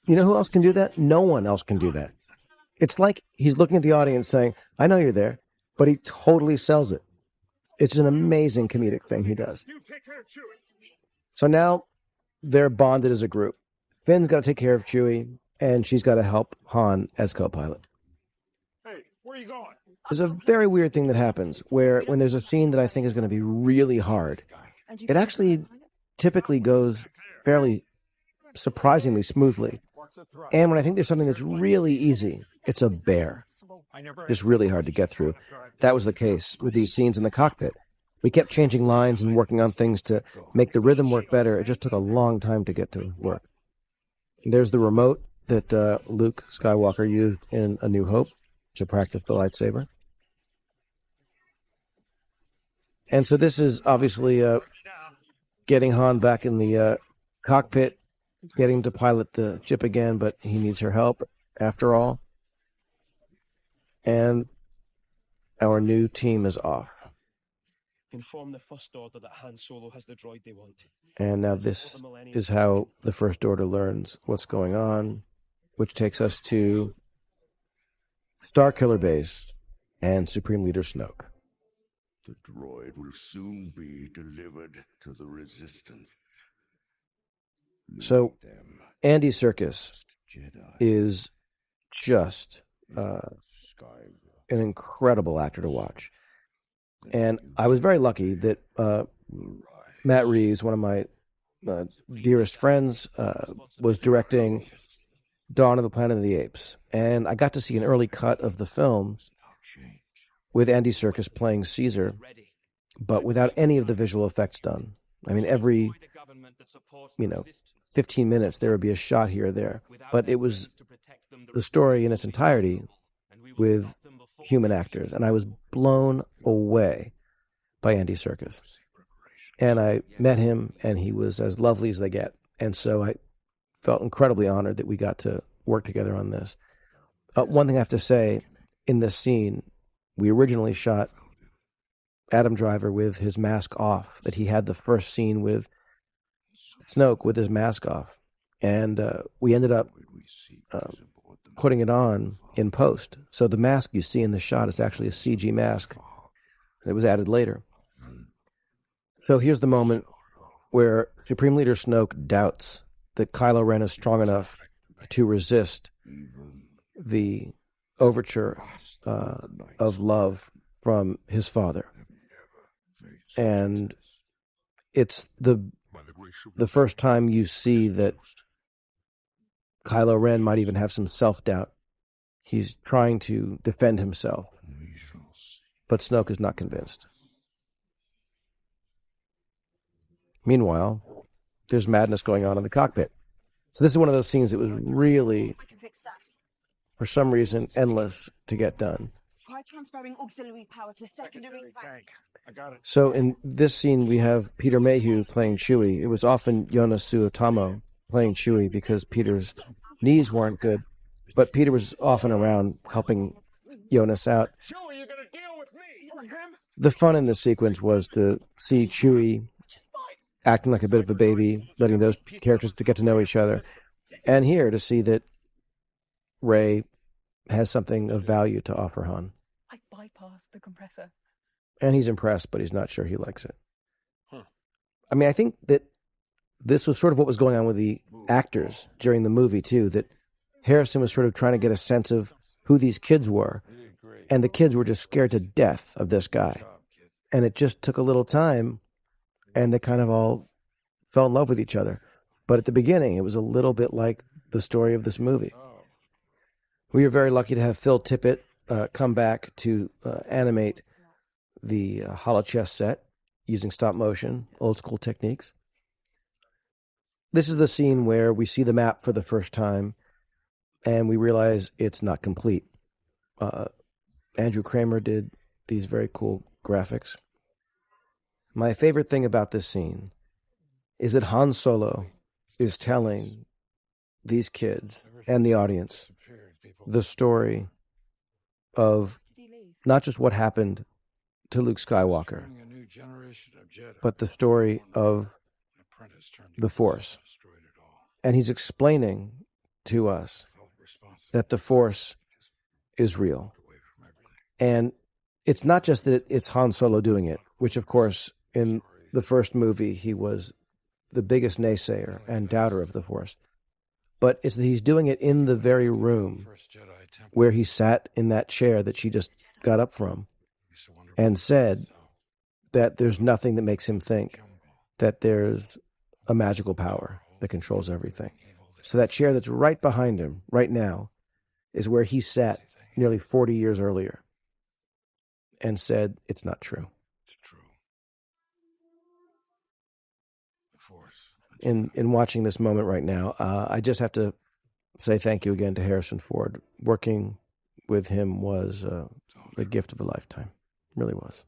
S1: You know who else can do that? No one else can do that. It's like he's looking at the audience saying, I know you're there, but he totally sells it. It's an amazing comedic thing he does. So now they're bonded as a group. Finn's got to take care of Chewie, and she's got to help Han as co-pilot.
S2: Hey, where are you going?
S1: There's a very weird thing that happens where when there's a scene that I think is going to be really hard, it actually typically goes fairly surprisingly smoothly. And when I think there's something that's really easy, it's a bear. It's really hard to get through. That was the case with these scenes in the cockpit. We kept changing lines and working on things to make the rhythm work better. It just took a long time to get to work. There's the remote that Luke Skywalker used in A New Hope to practice the lightsaber. And so this is obviously getting Han back in the cockpit, getting to pilot the ship again, but he needs her help after all. And our new team is off.
S6: Inform the First Order that Han Solo has the droid they want.
S1: And now this is how the First Order learns what's going on, which takes us to Starkiller Base and Supreme Leader Snoke.
S7: The droid will soon be delivered to the Resistance.
S1: So
S7: Them,
S1: Andy Serkis
S7: Jedi,
S1: is just
S7: Skyver,
S1: an incredible actor to watch. And I was very lucky that Matt Reeves, one of my dearest friends, was directing Dawn of the Planet of the Apes. And I got to see an early cut of the film with Andy Serkis playing Caesar, but without any of the visual effects done. I mean, every, 15 minutes, there would be a shot here or there. But it was the story in its entirety with human actors. And I was blown away by Andy Serkis. And I met him, and he was as lovely as they get. And so I felt incredibly honored that we got to work together on this. One thing I have to say, in this scene, we originally shot Adam Driver with his mask off, that he had the first scene with Snoke with his mask off. And we ended up putting it on in post. So the mask you see in the shot is actually a CG mask that was added later. So here's the moment where Supreme Leader Snoke doubts that Kylo Ren is strong enough to resist the overture of love from his father. And it's the first time you see that Kylo Ren might even have some self-doubt. He's trying to defend himself, but Snoke is not convinced. Meanwhile, there's madness going on in the cockpit. So this is one of those scenes that was really, for some reason, endless to get done.
S4: Try transferring auxiliary power to secondary tank.
S2: I got it.
S1: So in this scene, we have Peter Mayhew playing Chewie. It was often Jonas Suotamo playing Chewie because Peter's knees weren't good, but Peter was often around helping Jonas out.
S6: Chewie, you're gonna deal with me.
S1: The fun in this sequence was to see Chewie acting like a bit of a baby, letting those characters to get to know each other, and here to see that Rey has something of value to offer Han.
S8: I bypassed the compressor.
S1: And he's impressed, but he's not sure he likes it. I mean, I think that this was sort of what was going on with the actors during the movie, too, that Harrison was sort of trying to get a sense of who these kids were, and the kids were just scared to death of this guy. And it just took a little time, and they kind of all fell in love with each other. But at the beginning, it was a little bit like the story of this movie. We were very lucky to have Phil Tippett come back to animate the holochess set using stop motion, old school techniques. This is the scene where we see the map for the first time, and we realize it's not complete. Andrew Kramer did these very cool graphics. My favorite thing about this scene is that Han Solo is telling these kids and the audience the story of not just what happened to Luke Skywalker, but the story of the Force. And he's explaining to us that the Force is real. And it's not just that it's Han Solo doing it, which, of course, in the first movie, he was the biggest naysayer and doubter of the Force. But it's that he's doing it in the very room where he sat in that chair that she just got up from and said that there's nothing that makes him think that there's a magical power that controls everything. So that chair that's right behind him right now is where he sat nearly 40 years earlier and said it's not true.
S2: It's true. The Force.
S1: In watching this moment right now, I just have to say thank you again to Harrison Ford. Working with him was the gift of a lifetime. It really was.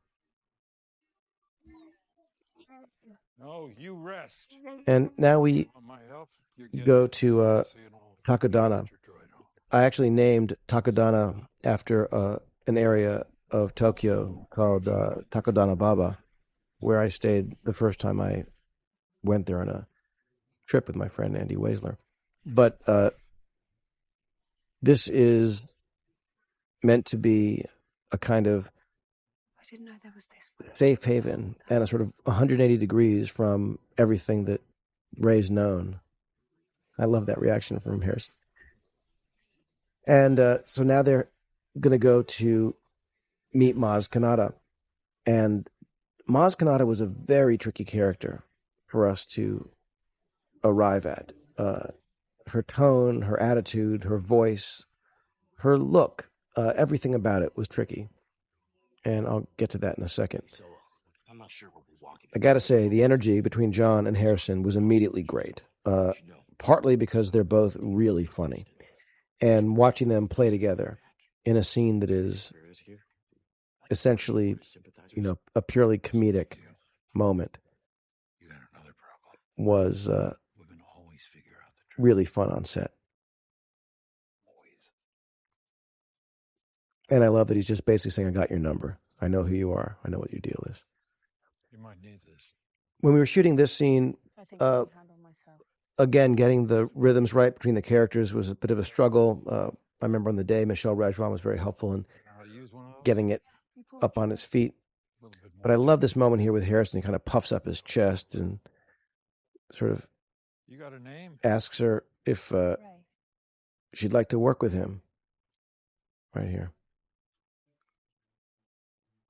S2: No, you rest.
S1: And now we
S2: Want my help?
S1: go to Takodana. I actually named Takodana after an area of Tokyo called Takodana Baba, where I stayed the first time I went there on a trip with my friend Andy Weisler. But this is meant to be a kind of
S8: I didn't know there was this.
S1: safe haven and a sort of 180 degrees from everything that Rey's known. I love that reaction from Harrison. And so now they're going to go to meet Maz Kanata. And Maz Kanata was a very tricky character for us to arrive at. her tone, her attitude, her voice, her look, everything about it was tricky. And I'll get to that in a second.
S3: So, I'm not sure what we're walking.
S1: I got to say, the energy between John and Harrison was immediately great, partly because they're both really funny. And watching them play together in a scene that is essentially, a purely comedic moment
S2: You got another problem.
S1: was
S2: Women always figure out the truth.
S1: really fun on set.
S2: Always.
S1: And I love that he's just basically saying, I got your number. I know who you are. I know what your deal is.
S2: You might need this.
S1: When we were shooting this scene,
S8: I think I can handle myself.
S1: again, getting the rhythms right between the characters was a bit of a struggle. I remember on the day, Michelle Rejwan was very helpful in
S2: Know how to use one of those?
S1: getting it up on its feet.
S2: A little bit more.
S1: But I love this moment here with Harrison. He kind of puffs up his chest and sort of
S2: You got a name?
S1: asks her if
S8: Ray.
S1: she'd like to work with him. Right here.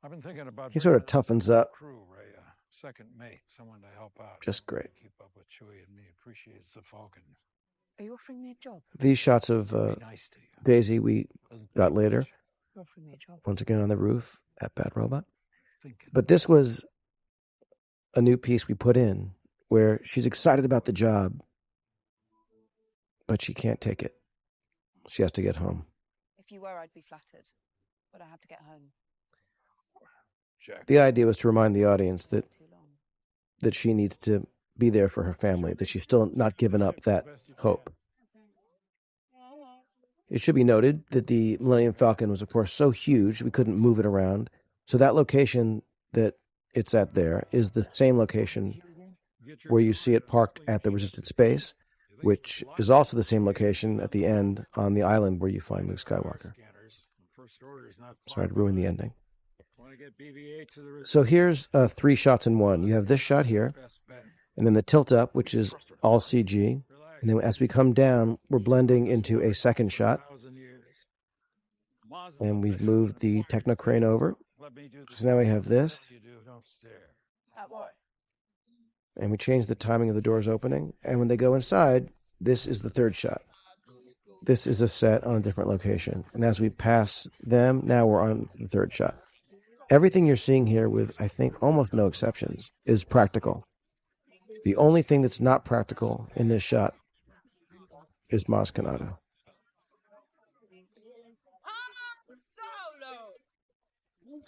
S2: I've been thinking about.
S1: He sort of
S2: bringing
S1: toughens
S2: a
S1: up.
S2: Crew, Ray, second mate, someone to help out.
S1: Just great.
S2: Keep up with Chewie and me. Appreciates the Falcon.
S8: Are you offering me a job?
S1: These shots of
S2: Be nice to you.
S1: Daisy we
S2: Doesn't
S1: got
S2: take
S1: later,
S2: much.
S8: You're offering me a job.
S1: once again on the roof at Bad Robot.
S2: Thinking.
S1: But this was a new piece we put in where she's excited about the job, but she can't take it. She has to get home.
S4: If you were, I'd be flattered. But I have to get home.
S2: Jack.
S1: The idea was to remind the audience that
S4: Too long.
S1: she needs to be there for her family, that she's still not given up that hope. It should be noted that the Millennium Falcon was, of course, so huge we couldn't move it around. So that location that it's at there is the same location where you see it parked at the Resistance space, which is also the same location at the end on the island where you find Luke Skywalker. Sorry to ruin the ending. So here's 3 shots in one. You have this shot here, and then the tilt up, which is all CG. And then as we come down, we're blending into a second shot. And we've moved the techno crane over. So now we have this. And we change the timing of the doors opening. And when they go inside, this is the third shot. This is a set on a different location. And as we pass them, now we're on the third shot. Everything you're seeing here, with, I think, almost no exceptions, is practical. The only thing that's not practical in this shot is Maz Kanata.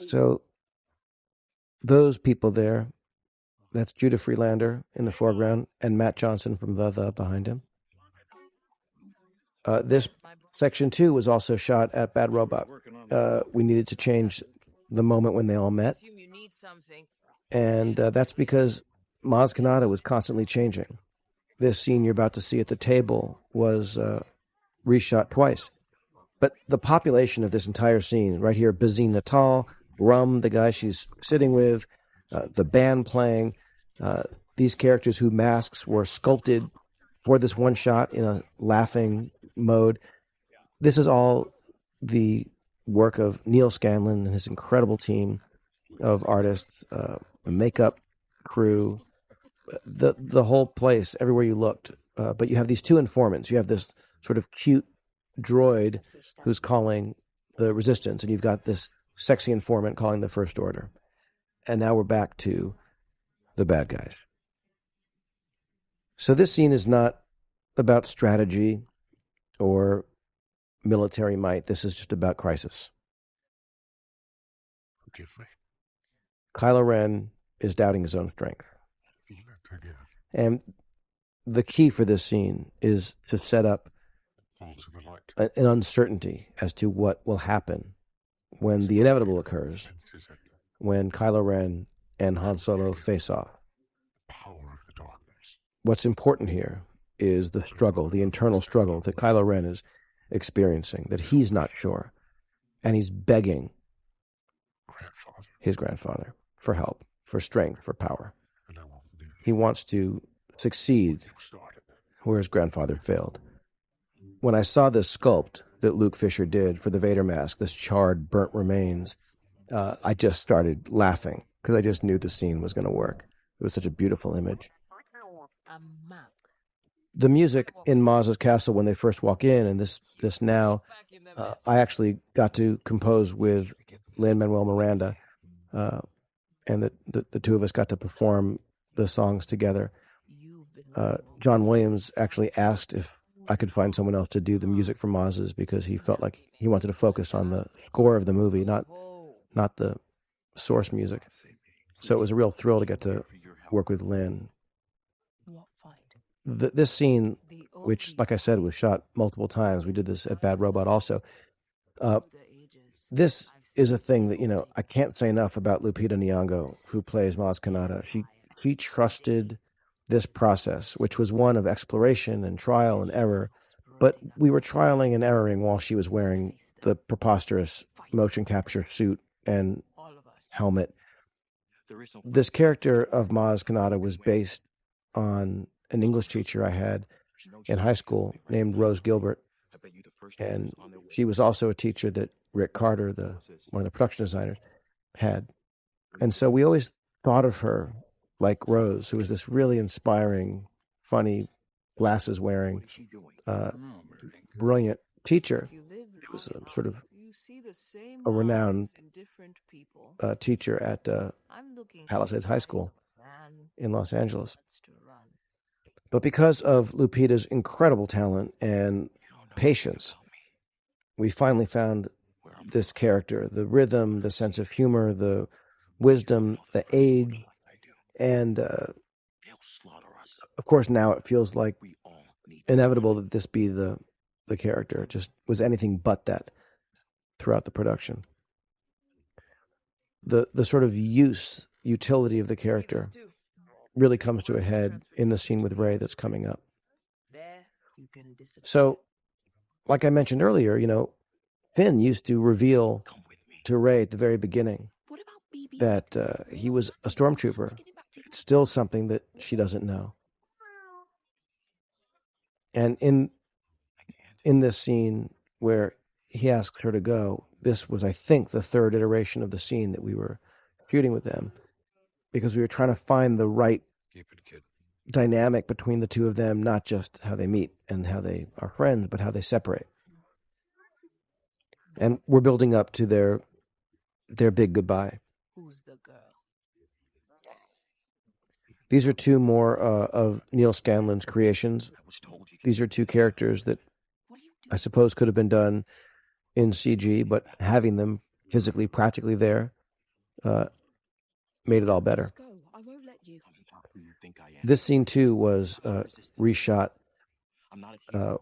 S1: So those people there, that's Judah Freelander in the foreground and Matt Johnson from The behind him. This section 2 was also shot at Bad Robot. We needed to change the moment when they all met. And that's because Maz Kanata was constantly changing. This scene you're about to see at the table was reshot twice. But the population of this entire scene, right here, Bazine Natal, Rum, the guy she's sitting with, the band playing, these characters whose masks were sculpted for this one shot in a laughing mode. This is all the work of Neil Scanlon and his incredible team of artists, the makeup crew, the whole place, everywhere you looked. But you have these 2 informants. You have this sort of cute droid who's calling the Resistance, and you've got this sexy informant calling the First Order. And now we're back to the bad guys. So this scene is not about strategy or military might. This is just about crisis.
S7: Forgive me.
S1: Kylo Ren is doubting his own strength.
S7: Feel it again.
S1: And the key for this scene is to set up
S7: Fall to the light.
S1: an uncertainty as to what will happen when the inevitable occurs,
S7: Senses it.
S1: when Kylo Ren and Han Solo face off.
S7: Power of the darkness.
S1: What's important here is the struggle, the internal struggle that Kylo Ren is experiencing, that he's not sure. And he's begging
S7: Grandfather.
S1: his grandfather for help, for strength, for power.
S7: And I won't live.
S1: He wants to succeed
S7: You started.
S1: where his grandfather failed. When I saw this sculpt that Luke Fisher did for the Vader mask, this charred, burnt remains, I just started laughing because I just knew the scene was going to work. It was such a beautiful image. the music in Maz's castle when they first walk in, and this now, I actually got to compose with Lin-Manuel Miranda, and the two of us got to perform the songs together. John Williams actually asked if I could find someone else to do the music for Maz's, because he felt like he wanted to focus on the score of the movie, not the source music. So it was a real thrill to get to work with Lin. This scene, which, like I said, was shot multiple times. We did this at Bad Robot also. This is a thing that, I can't say enough about Lupita Nyong'o, who plays Maz Kanata. She trusted this process, which was one of exploration and trial and error. But we were trialing and erroring while she was wearing the preposterous motion capture suit and helmet. This character of Maz Kanata was based on an English teacher I had in high school named Rose Gilbert. And she was also a teacher that Rick Carter, one of the production designers, had. And so we always thought of her like Rose, who was this really inspiring, funny, glasses-wearing, brilliant teacher. It was a sort of a renowned teacher at Palisades High School in Los Angeles. But because of Lupita's incredible talent and patience, we finally found this character, the rhythm, the sense of humor, the wisdom, the age, and of course now it feels like inevitable that this be the character. It just was anything but that throughout the production. The sort of utility of the character really comes to a head in the scene with Rey that's coming up. So, like I mentioned earlier, Finn used to reveal to Rey at the very beginning that he was a stormtrooper. It's still something that she doesn't know. And in this scene where he asks her to go, this was, I think, the third iteration of the scene that we were shooting with them, because we were trying to find the right dynamic between the two of them, not just how they meet and how they are friends, but how they separate. And we're building up to their big goodbye.
S8: Who's the girl?
S1: These are two more of Neil Scanlon's creations. These are two characters that I suppose could have been done in CG, but having them physically, practically there made it all better. This scene, too, was reshot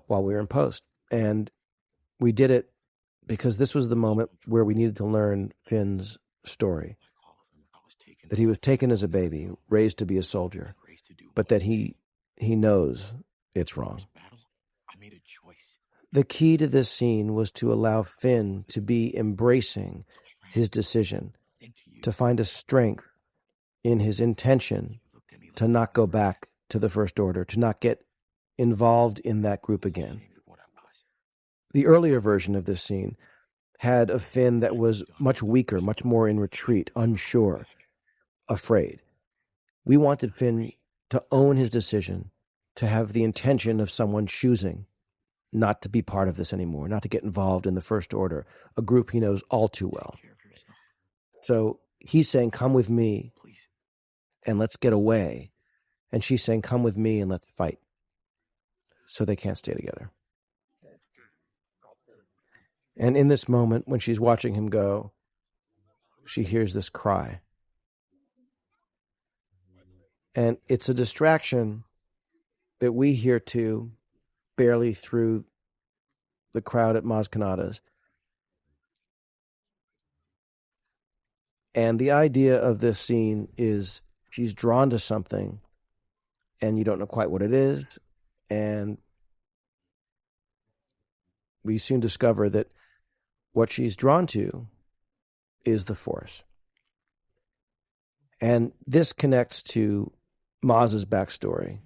S1: while we were in post. And we did it because this was the moment where we needed to learn Finn's story. That he was taken as a baby, raised to be a soldier, but that he knows it's wrong. The key to this scene was to allow Finn to be embracing his decision, to find a strength in his intention to not go back to the First Order, to not get involved in that group again. The earlier version of this scene had a Finn that was much weaker, much more in retreat, unsure, afraid. We wanted Finn to own his decision, to have the intention of someone choosing not to be part of this anymore, not to get involved in the First Order, a group he knows all too well. So he's saying, come with me and let's get away. And she's saying, come with me and let's fight. So they can't stay together. And in this moment, when she's watching him go, she hears this cry. And it's a distraction that we hear too, barely through the crowd at Maz Kanata's. And the idea of this scene is she's drawn to something and you don't know quite what it is. And we soon discover that what she's drawn to is the Force. And this connects to Maz's backstory,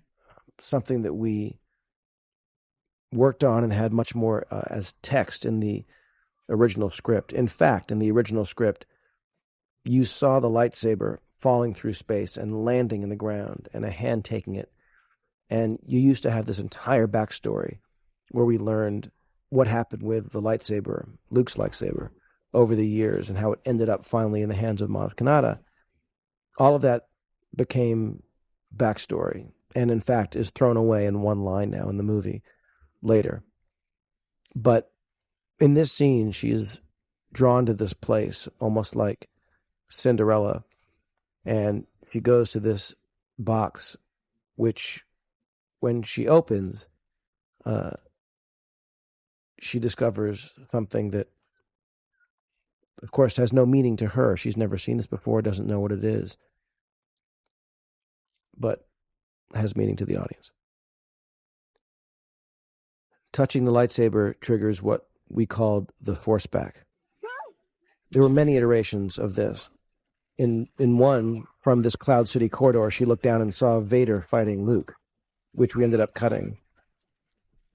S1: something that we worked on and had much more as text in the original script. In fact, in the original script, you saw the lightsaber falling through space and landing in the ground and a hand taking it And you used to have this entire backstory where we learned what happened with the lightsaber, Luke's lightsaber, over the years and how it ended up finally in the hands of Maz Kanata. All of that became backstory and, in fact, is thrown away in one line now in the movie later. But in this scene, she is drawn to this place almost like Cinderella, and she goes to this box, which when she opens, she discovers something that, of course, has no meaning to her. She's never seen this before, doesn't know what it is, but has meaning to the audience. Touching the lightsaber triggers what we called the force back. There were many iterations of this. In one, from this Cloud City corridor, she looked down and saw Vader fighting Luke, which we ended up cutting.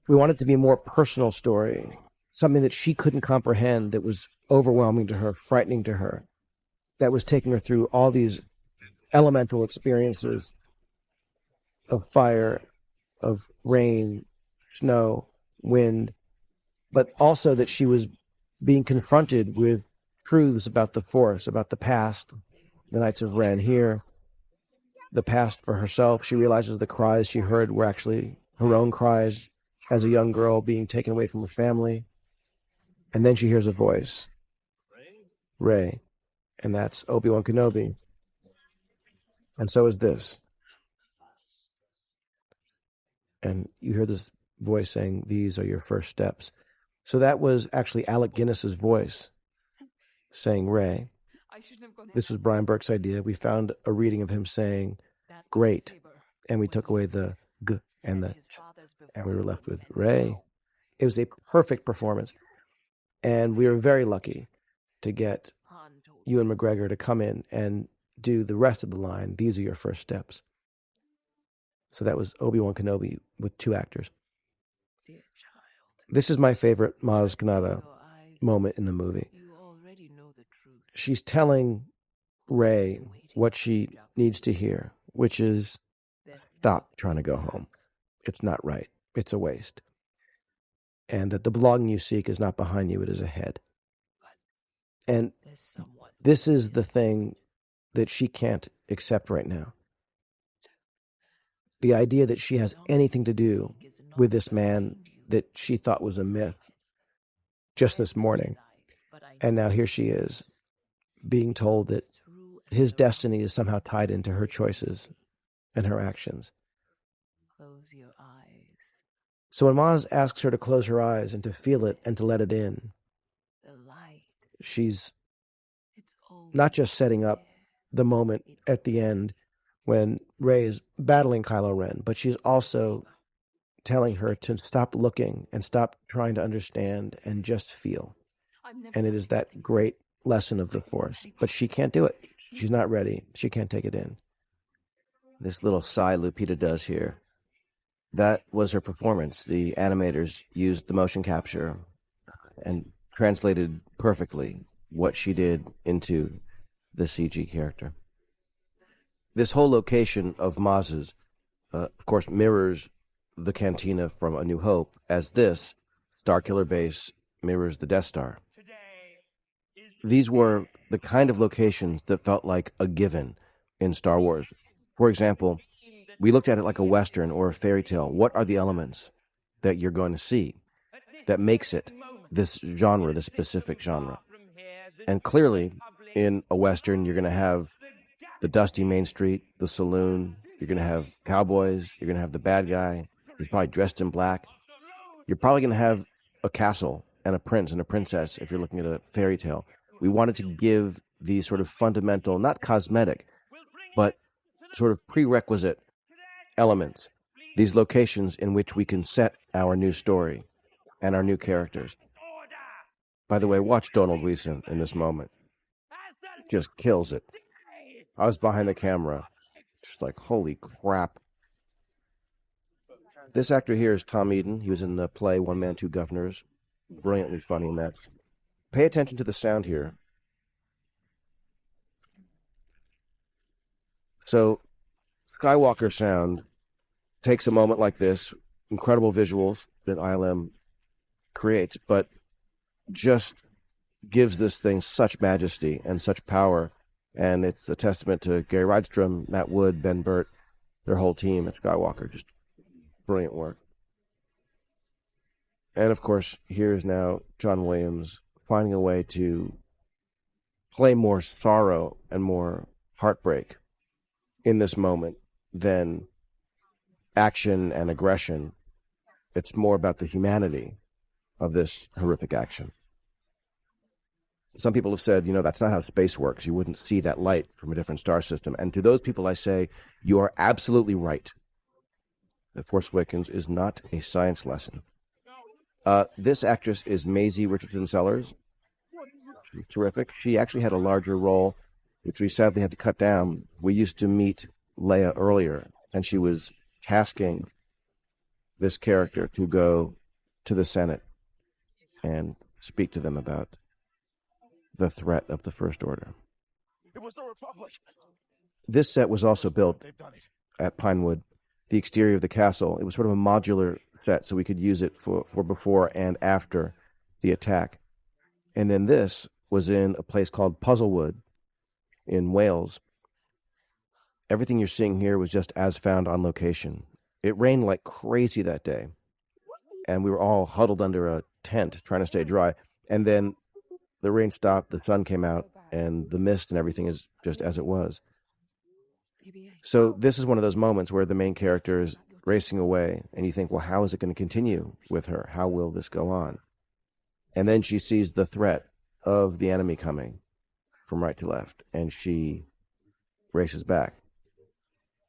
S1: We wanted it to be a more personal story, something that she couldn't comprehend, that was overwhelming to her, frightening to her, that was taking her through all these elemental experiences of fire, of rain, snow, wind, but also that she was being confronted with truths about the Force, about the past, the Knights of Ren here, the past for herself. She realizes the cries she heard were actually her own cries as a young girl being taken away from her family. And then she hears a voice, Rey, and that's Obi-Wan Kenobi. And so is this. And you hear this voice saying, "These are your first steps." So that was actually Alec Guinness's voice saying Rey. This was Brian Burke's idea. We found a reading of him saying, "Great," and we took away the G and the T, and we were left with Rey. It was a perfect performance. And we were very lucky to get Ewan McGregor to come in and do the rest of the line, "These are your first steps." So that was Obi-Wan Kenobi with two actors. This is my favorite Maz Kanata moment in the movie. She's telling Rey what she needs to hear, which is, stop trying to go home. It's not right. It's a waste. And that the belonging you seek is not behind you, it is ahead. And this is the thing that she can't accept right now. The idea that she has anything to do with this man that she thought was a myth just this morning. And now here she is being told that his destiny is somehow tied into her choices and her actions.
S8: Close your eyes.
S1: So when Maz asks her to close her eyes and to feel it and to let it in,
S8: The light.
S1: she's
S8: It's always
S1: not just setting up the moment at the end when Rey is battling Kylo Ren, but she's also telling her to stop looking and stop trying to understand and just feel. And it is that great lesson of the Force. But she can't do it. She's not ready. She can't take it in. This little sigh Lupita does here, that was her performance. The animators used the motion capture and translated perfectly what she did into the CG character. This whole location of Maz's, of course, mirrors the cantina from A New Hope, as this Starkiller Base mirrors the Death Star. These were the kind of locations that felt like a given in Star Wars. For example, we looked at it like a Western or a fairy tale. What are the elements that you're going to see that makes it this genre, this specific genre? And clearly, in a Western, you're going to have the dusty main street, the saloon. You're going to have cowboys. You're going to have the bad guy. He's probably dressed in black. You're probably going to have a castle and a prince and a princess if you're looking at a fairy tale. We wanted to give these sort of fundamental, not cosmetic, but sort of prerequisite elements, these locations in which we can set our new story and our new characters. By the way, watch Donald Gleason in this moment. Just kills it. I was behind the camera, just like, holy crap. This actor here is Tom Eden. He was in the play One Man, Two Governors. Brilliantly funny in that. Pay attention to the sound here. So, Skywalker sound takes a moment like this, incredible visuals that ILM creates, but just gives this thing such majesty and such power. And it's a testament to Gary Rydstrom, Matt Wood, Ben Burt, their whole team at Skywalker. Just brilliant work. And of course, here's now John Williams finding a way to play more sorrow and more heartbreak in this moment than action and aggression. It's more about the humanity of this horrific action. Some people have said, that's not how space works. You wouldn't see that light from a different star system. And to those people, I say, you are absolutely right. The Force Awakens is not a science lesson. This actress is Maisie Richardson Sellers. She's terrific. She actually had a larger role, which we sadly had to cut down. We used to meet Leia earlier, and she was tasking this character to go to the Senate and speak to them about the threat of the First Order.
S2: It was the Republic.
S1: This set was also built
S2: They've done it.
S1: at Pinewood, the exterior of the castle. It was sort of a modular set, so we could use it for before and after the attack. And then this was in a place called Puzzlewood in Wales. Everything you're seeing here was just as found on location. It rained like crazy that day, and we were all huddled under a tent trying to stay dry. And then the rain stopped, the sun came out, and the mist and everything is just as it was. So this is one of those moments where the main character is racing away, and you think, well, how is it going to continue with her? How will this go on? And then she sees the threat of the enemy coming from right to left, and she races back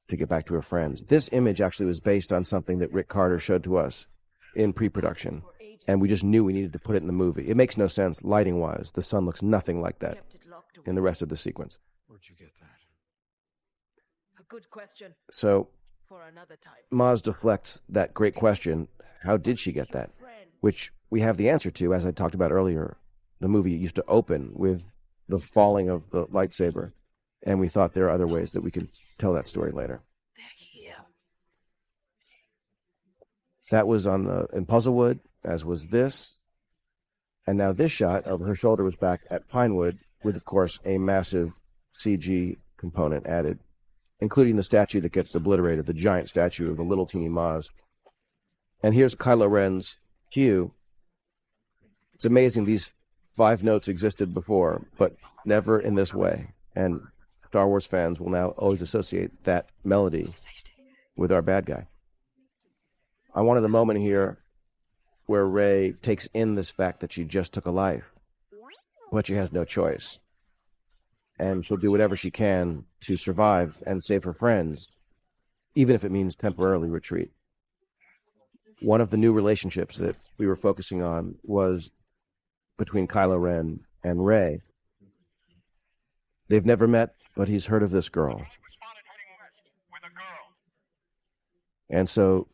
S1: to get back to her friends. This image actually was based on something that Rick Carter showed to us in pre-production, and we just knew we needed to put it in the movie. It makes no sense lighting-wise. The sun looks nothing like that in the rest of the sequence.
S2: Where'd you get that?
S8: A good question
S1: So
S8: for another time.
S1: Maz deflects that great question, how did she get that? Which we have the answer to, as I talked about earlier. The movie used to open with the falling of the lightsaber, and we thought there are other ways that we could tell that story later.
S8: They're here.
S1: That was in Puzzlewood, as was this. And now this shot of her shoulder was back at Pinewood with, of course, a massive CG component added, including the statue that gets obliterated, the giant statue of the little teeny Maz. And here's Kylo Ren's cue. It's amazing these 5 notes existed before, but never in this way. And Star Wars fans will now always associate that melody with our bad guy. I wanted a moment here where Rey takes in this fact that she just took a life, but she has no choice. And she'll do whatever she can to survive and save her friends, even if it means temporarily retreat. One of the new relationships that we were focusing on was between Kylo Ren and Rey. They've never met, but he's heard of this girl. And so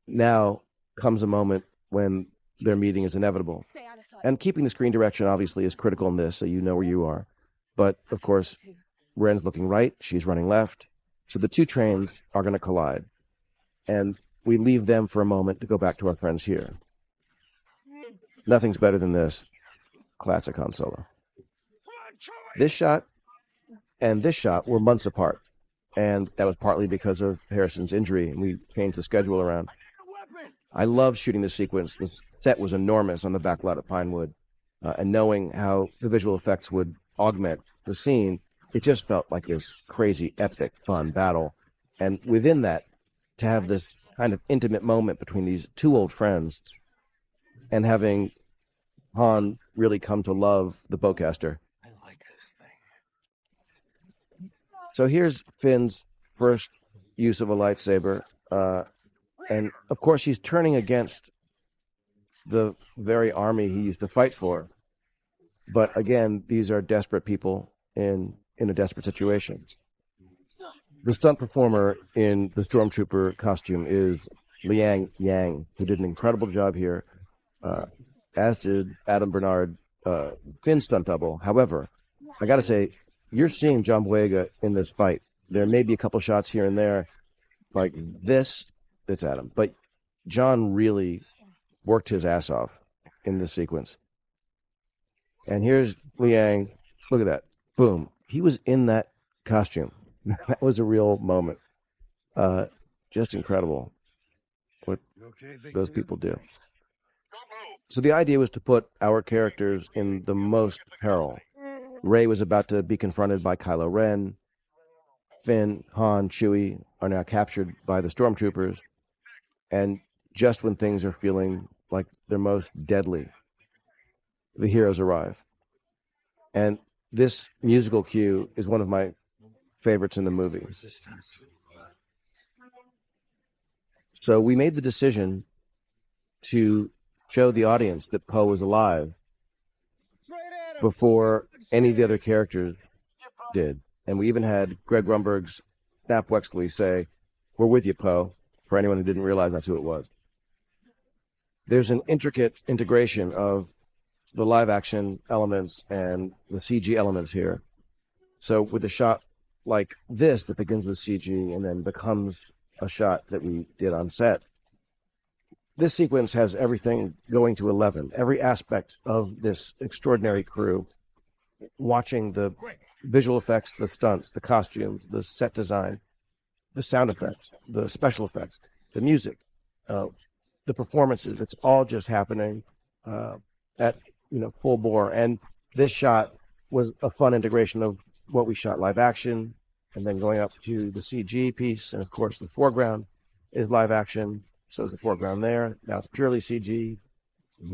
S1: now comes a moment when their meeting is inevitable.
S4: Stay out of sight.
S1: And keeping the screen direction obviously is critical in this, so you know where you are. But of course, Ren's looking right, she's running left. So the two trains are going to collide. And we leave them for a moment to go back to our friends here. Nothing's better than this. Classic Han Solo. This shot and this shot were months apart. And that was partly because of Harrison's injury, and we changed the schedule around. I love shooting this sequence. The set was enormous on the back lot at Pinewood. And knowing how the visual effects would augment the scene, it just felt like this crazy, epic, fun battle. And within that, to have this kind of intimate moment between these two old friends and having Han really come to love the bowcaster.
S2: I like this thing.
S1: So here's Finn's first use of a lightsaber. And of course, he's turning against the very army he used to fight for. But again, these are desperate people in a desperate situation. The stunt performer in the Stormtrooper costume is Liang Yang, who did an incredible job here, as did Adam Bernard, Finn's stunt double. However, I got to say, you're seeing John Boyega in this fight. There may be a couple shots here and there, like this, it's Adam. But John really worked his ass off in this sequence. And here's Liang. Look at that. Boom. He was in that costume. That was a real moment. Just incredible what those people do. So the idea was to put our characters in the most peril. Rey was about to be confronted by Kylo Ren. Finn, Han, Chewie are now captured by the stormtroopers. And just when things are feeling like they're most deadly, the heroes arrive. And this musical cue is one of my favorites in the movie. So we made the decision to show the audience that Poe was alive before any of the other characters did. And we even had Greg Grunberg's Snap Wexley say, "We're with you, Poe," for anyone who didn't realize that's who it was. There's an intricate integration of the live action elements and the CG elements here. So with a shot like this that begins with CG and then becomes a shot that we did on set, this sequence has everything going to 11. Every aspect of this extraordinary crew, watching the visual effects, the stunts, the costumes, the set design, the sound effects, the special effects, the music, the performances. It's all just happening at full bore. And this shot was a fun integration of what we shot live action, and then going up to the CG piece, and of course the foreground is live action. So is the foreground there. Now it's purely CG.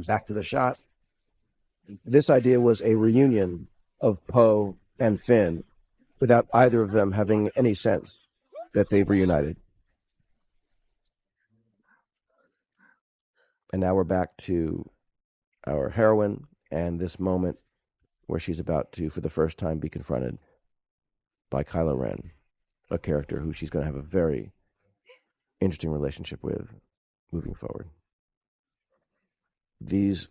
S1: Back to the shot. This idea was a reunion of Poe and Finn without either of them having any sense that they've reunited. And now we're back to our heroine and this moment where she's about to, for the first time, be confronted by Kylo Ren, a character who she's going to have a very interesting relationship with moving forward. These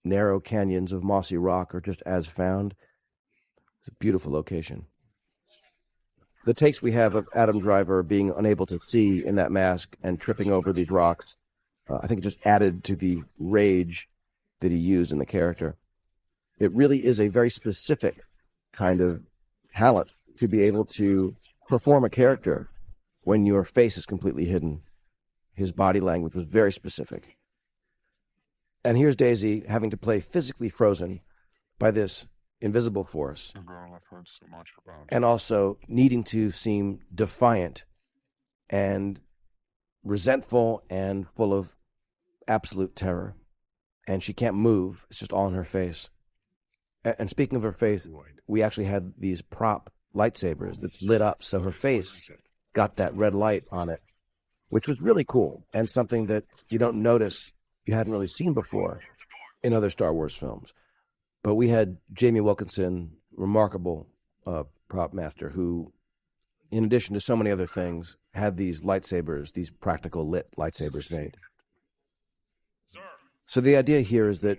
S1: narrow canyons of mossy rock are just as found. It's a beautiful location. The takes we have of Adam Driver being unable to see in that mask and tripping over these rocks, I think it just added to the rage that he used in the character. It really is a very specific kind of talent to be able to perform a character when your face is completely hidden. His body language was very specific. And here's Daisy having to play physically frozen by this invisible force.
S2: The girl I've heard so much about.
S1: And also needing to seem defiant and resentful and full of absolute terror. And she can't move. It's just all in her face. And speaking of her face, we actually had these prop lightsabers that lit up, so her face got that red light on it, which was really cool and something that you don't notice, you hadn't really seen before in other Star Wars films. But we had Jamie Wilkinson, remarkable prop master, who, in addition to so many other things, had these lightsabers, these practical lit lightsabers made. So the idea here is that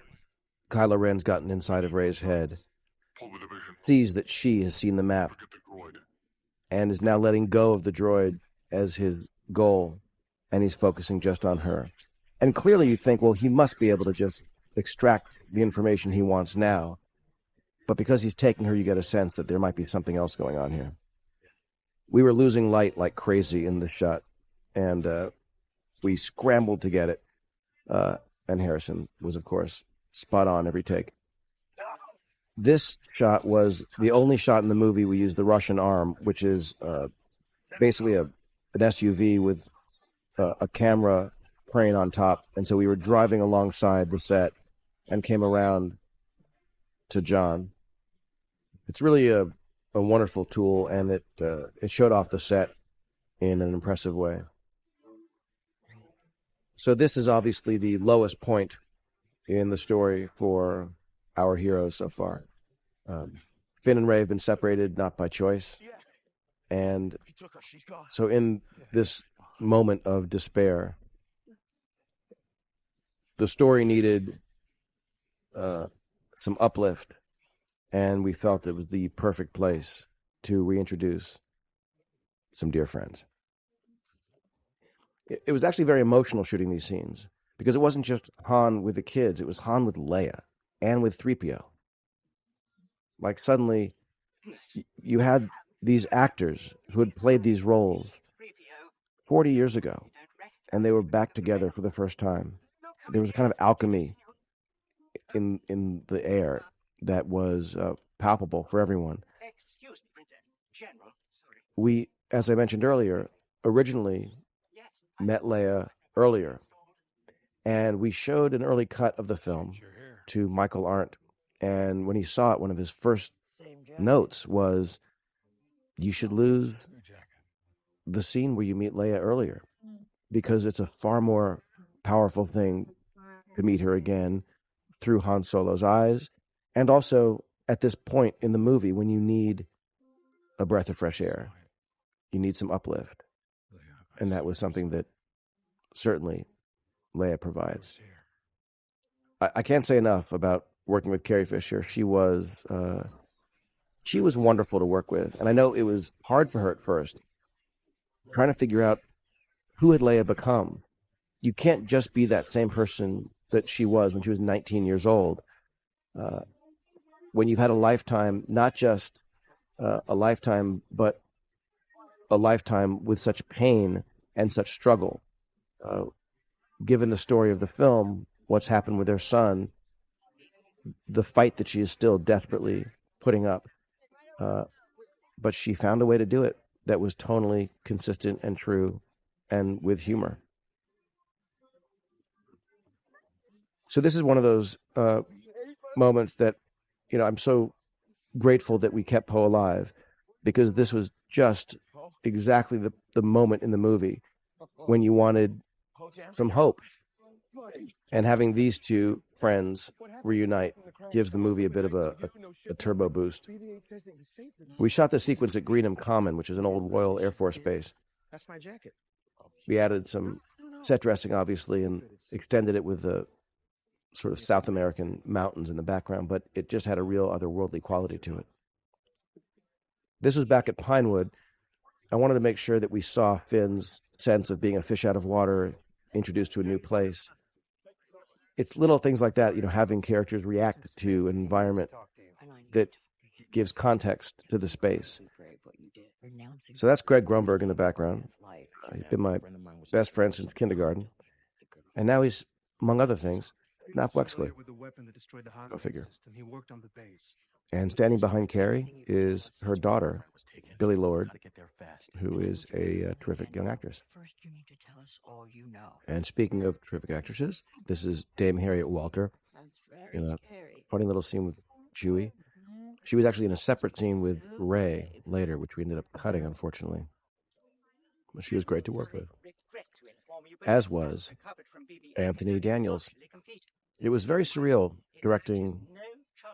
S1: Kylo Ren's gotten inside of Rey's head, sees that she has seen the map, and is now letting go of the droid as his goal, and he's focusing just on her. And clearly you think, well, he must be able to just extract the information he wants now. But because he's taking her, you get a sense that there might be something else going on here. We were losing light like crazy in this shot, and we scrambled to get it. And Harrison was, of course, spot on every take. This shot was the only shot in the movie we used the Russian arm, which is basically an SUV with a camera crane on top. And so we were driving alongside the set and came around to John. It's really a wonderful tool, and it showed off the set in an impressive way. So this is obviously the lowest point in the story for our heroes so far. Finn and Rey have been separated not by choice. And so in this moment of despair, the story needed some uplift, and we felt it was the perfect place to reintroduce some dear friends. it was actually very emotional shooting these scenes because it wasn't just Han with the kids. It was Han with Leia and with 3PO. Like suddenly you had these actors who had played these roles 40 years ago, and they were back together for the first time. There was a kind of alchemy in the air that was palpable for everyone. We, as I mentioned earlier, originally met Leia earlier, and we showed an early cut of the film to Michael Arndt, and when he saw it, one of his first notes was, you should lose the scene where you meet Leia earlier, because it's a far more powerful thing to meet her again through Han Solo's eyes, and also at this point in the movie when you need a breath of fresh air, you need some uplift, and that was something that certainly Leia provides. I can't say enough about working with Carrie Fisher. She was wonderful to work with, and I know it was hard for her at first, trying to figure out who had Leia become. You can't just be that same person that she was when she was 19 years old. When you've had a lifetime, not just a lifetime, but a lifetime with such pain and such struggle. Given the story of the film, what's happened with her son, the fight that she is still desperately putting up. But she found a way to do it that was tonally consistent and true and with humor. So this is one of those moments that, I'm so grateful that we kept Poe alive, because this was just exactly the moment in the movie when you wanted some hope. And having these two friends reunite gives the movie a bit of a turbo boost. We shot the sequence at Greenham Common, which is an old Royal Air Force base.
S3: That's my jacket.
S1: We added some set dressing, obviously, and extended it with the sort of South American mountains in the background, but it just had a real otherworldly quality to it. This was back at Pinewood. I wanted to make sure that we saw Finn's sense of being a fish out of water, introduced to a new place. It's little things like that, having characters react to an environment that gives context to the space. So that's Greg Grunberg in the background. He's been my best friend since kindergarten. And now he's, among other things, Nap Wexley. Go figure. And standing behind Carrie is her daughter, Billie Lourd, who is a terrific young actress. And speaking of terrific actresses, this is Dame Harriet Walter in a funny little scene with Chewie. She was actually in a separate scene with Rey later, which we ended up cutting, unfortunately. But she was great to work with, as was Anthony Daniels. It was very surreal directing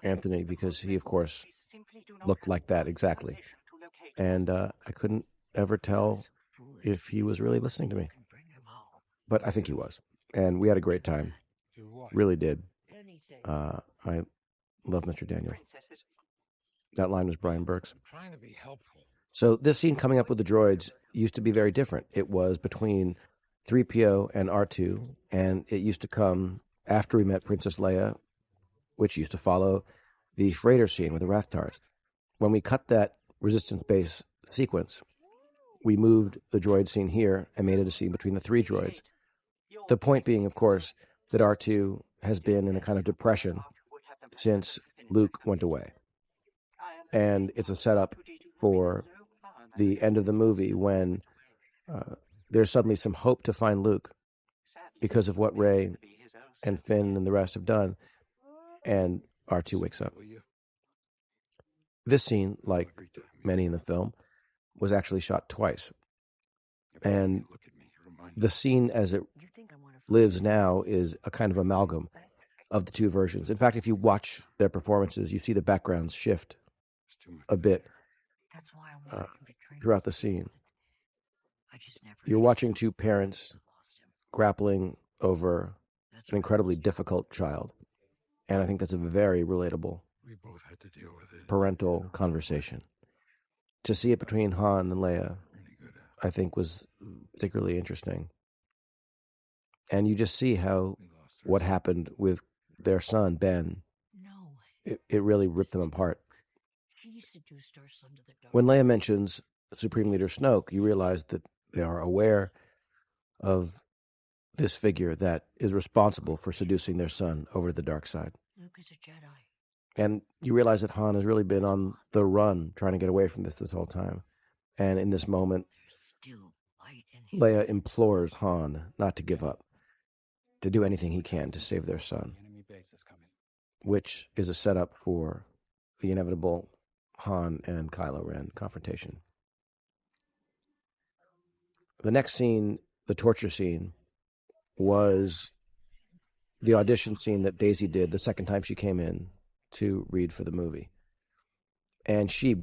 S1: Anthony because he, of course, looked like that exactly. And I couldn't ever tell if he was really listening to me. But I think he was. And we had a great time. Really did. I love Mr. Daniels. That line was Brian Burke's.
S2: Trying to be helpful.
S1: So this scene coming up with the droids used to be very different. It was between 3PO and R2, and it used to come after we met Princess Leia, which used to follow the freighter scene with the Rathtars. When we cut that Resistance base sequence, we moved the droid scene here and made it a scene between the three droids. The point being, of course, that R2 has been in a kind of depression since Luke went away. And it's a setup for the end of the movie when there's suddenly some hope to find Luke because of what Rey and Finn and the rest have done, and R2 wakes up. This scene, like many in the film, was actually shot twice. And the scene as it lives now is a kind of amalgam of the two versions. In fact, if you watch their performances, you see the backgrounds shift a bit throughout the scene. You're watching two parents grappling over an incredibly difficult child. And I think that's a very relatable parental conversation. To see it between Han and Leia, I think, was particularly interesting. And you just see how what happened with their son, Ben, it really ripped them apart.
S9: He seduced our son to the dark.
S1: When Leia mentions Supreme Leader Snoke, you realize that they are aware of this figure that is responsible for seducing their son over to the dark side.
S9: Luke is a Jedi.
S1: And you realize that Han has really been on the run, trying to get away from this whole time. And in this moment,
S9: There's still light in him.
S1: Leia implores Han not to give up, to do anything he can to save their son,
S2: Enemy base is coming.
S1: which is a setup for the inevitable Han and Kylo Ren confrontation. The next scene, the torture scene, was the audition scene that Daisy did the second time she came in to read for the movie. And she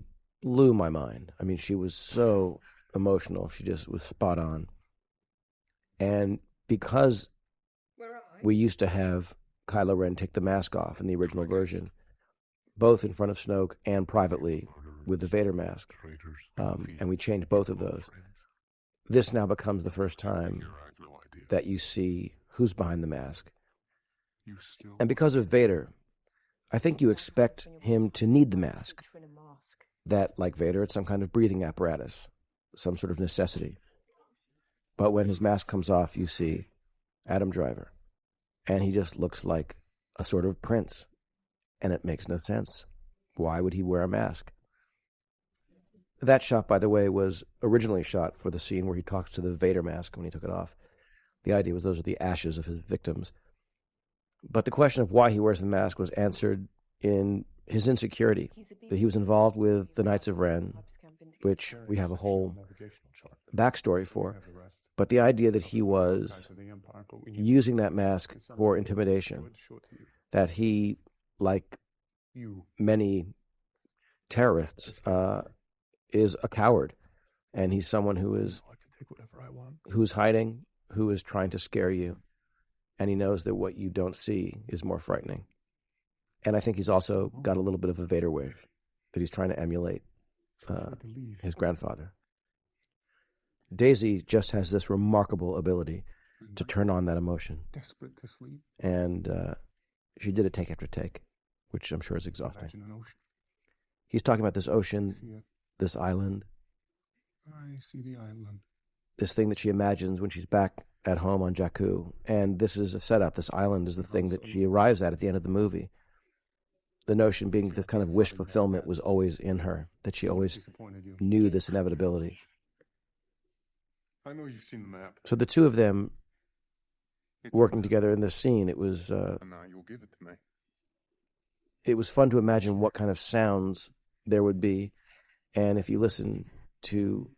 S1: blew my mind. I mean, she was so emotional. She just was spot on. And because we used to have Kylo Ren take the mask off in the original version, both in front of Snoke and privately with the Vader mask, and we changed both of those, this now becomes the first time that you see who's behind the mask. And because of Vader, I think you expect him to need the mask. That, like Vader, it's some kind of breathing apparatus, some sort of necessity. But when his mask comes off, you see Adam Driver, and he just looks like a sort of prince, and it makes no sense. Why would he wear a mask? That shot, by the way, was originally shot for the scene where he talks to the Vader mask when he took it off. The idea was those are the ashes of his victims. But the question of why he wears the mask was answered in his insecurity, that he was involved with the Knights of Ren, which we have a whole backstory for. But the idea that he was using that mask for intimidation, that he, like many terrorists, is a coward, and he's someone who's hiding, who is trying to scare you, and he knows that what you don't see is more frightening. And I think he's also got a little bit of a Vader wish, that he's trying to emulate his grandfather. Daisy just has this remarkable ability to turn on that emotion.
S2: Desperate to sleep.
S1: And she did it take after take, which I'm sure is exhausting. He's talking about this ocean, this island.
S2: I see the island.
S1: This thing that she imagines when she's back at home on Jakku. And this is a setup. This island is the thing that she arrives at the end of the movie. The notion being the kind of wish fulfillment was always in her, that she always knew this inevitability.
S2: I know you've seen the map.
S1: So the two of them working together in this scene, it was
S2: And now you'll give it to me.
S1: it was fun to imagine what kind of sounds there would be. And if you listen to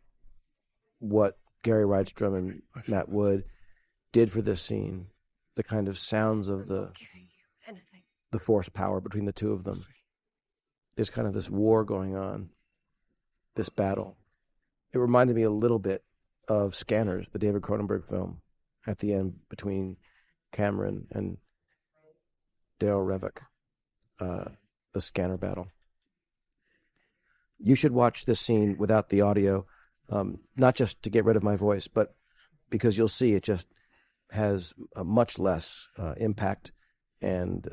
S1: what Gary Rydstrom and Matt Wood did for this scene, the kind of sounds of the force power between the two of them, there's kind of this war going on, this battle. It reminded me a little bit of Scanners, the David Cronenberg film, at the end between Cameron and Dale Revick, the scanner battle. You should watch this scene without the audio, not just to get rid of my voice, but because you'll see it just has a much less impact and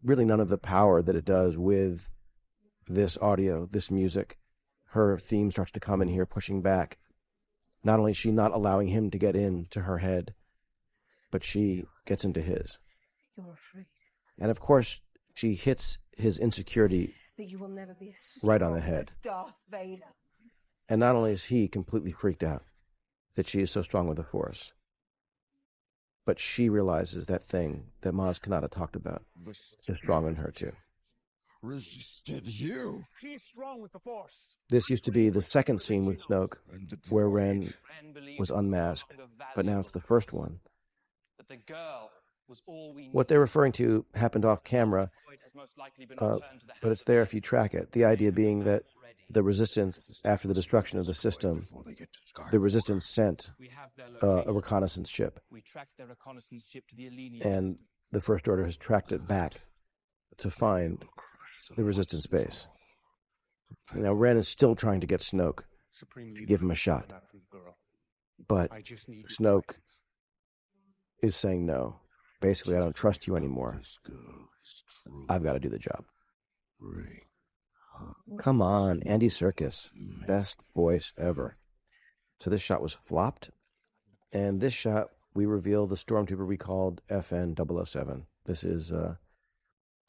S1: really none of the power that it does with this audio, this music. Her theme starts to come in here, pushing back. Not only is she not allowing him to get into her head, but she gets into his.
S9: You're afraid
S1: And of course, she hits his insecurity
S4: that you will never be as
S1: right on the
S4: strong
S1: head.
S4: as Darth Vader.
S1: And not only is he completely freaked out that she is so strong with the Force, but she realizes that thing that Maz Kanata talked about is strong in her too.
S7: Resisted you.
S6: He's strong with the Force.
S1: This used to be the second scene with Snoke, where Ren was unmasked, but now it's the first one.
S3: But the girl was all we
S1: What they're referring to happened off camera, but it's there if you track it. The idea being that the Resistance, after the destruction of the system, the Resistance sent a reconnaissance ship,
S3: We tracked their reconnaissance ship to the Alenia
S1: and the First Order has tracked it back to find the Resistance base. Now, Ren is still trying to get Snoke to give him a shot, but Snoke is saying no. Basically, I don't trust you anymore.
S7: This girl is true.
S1: I've got to do the job.
S7: Bring her.
S1: Come on, Andy Serkis. Best voice ever. So this shot was flopped. And this shot, we reveal the stormtrooper we called FN 007. This is a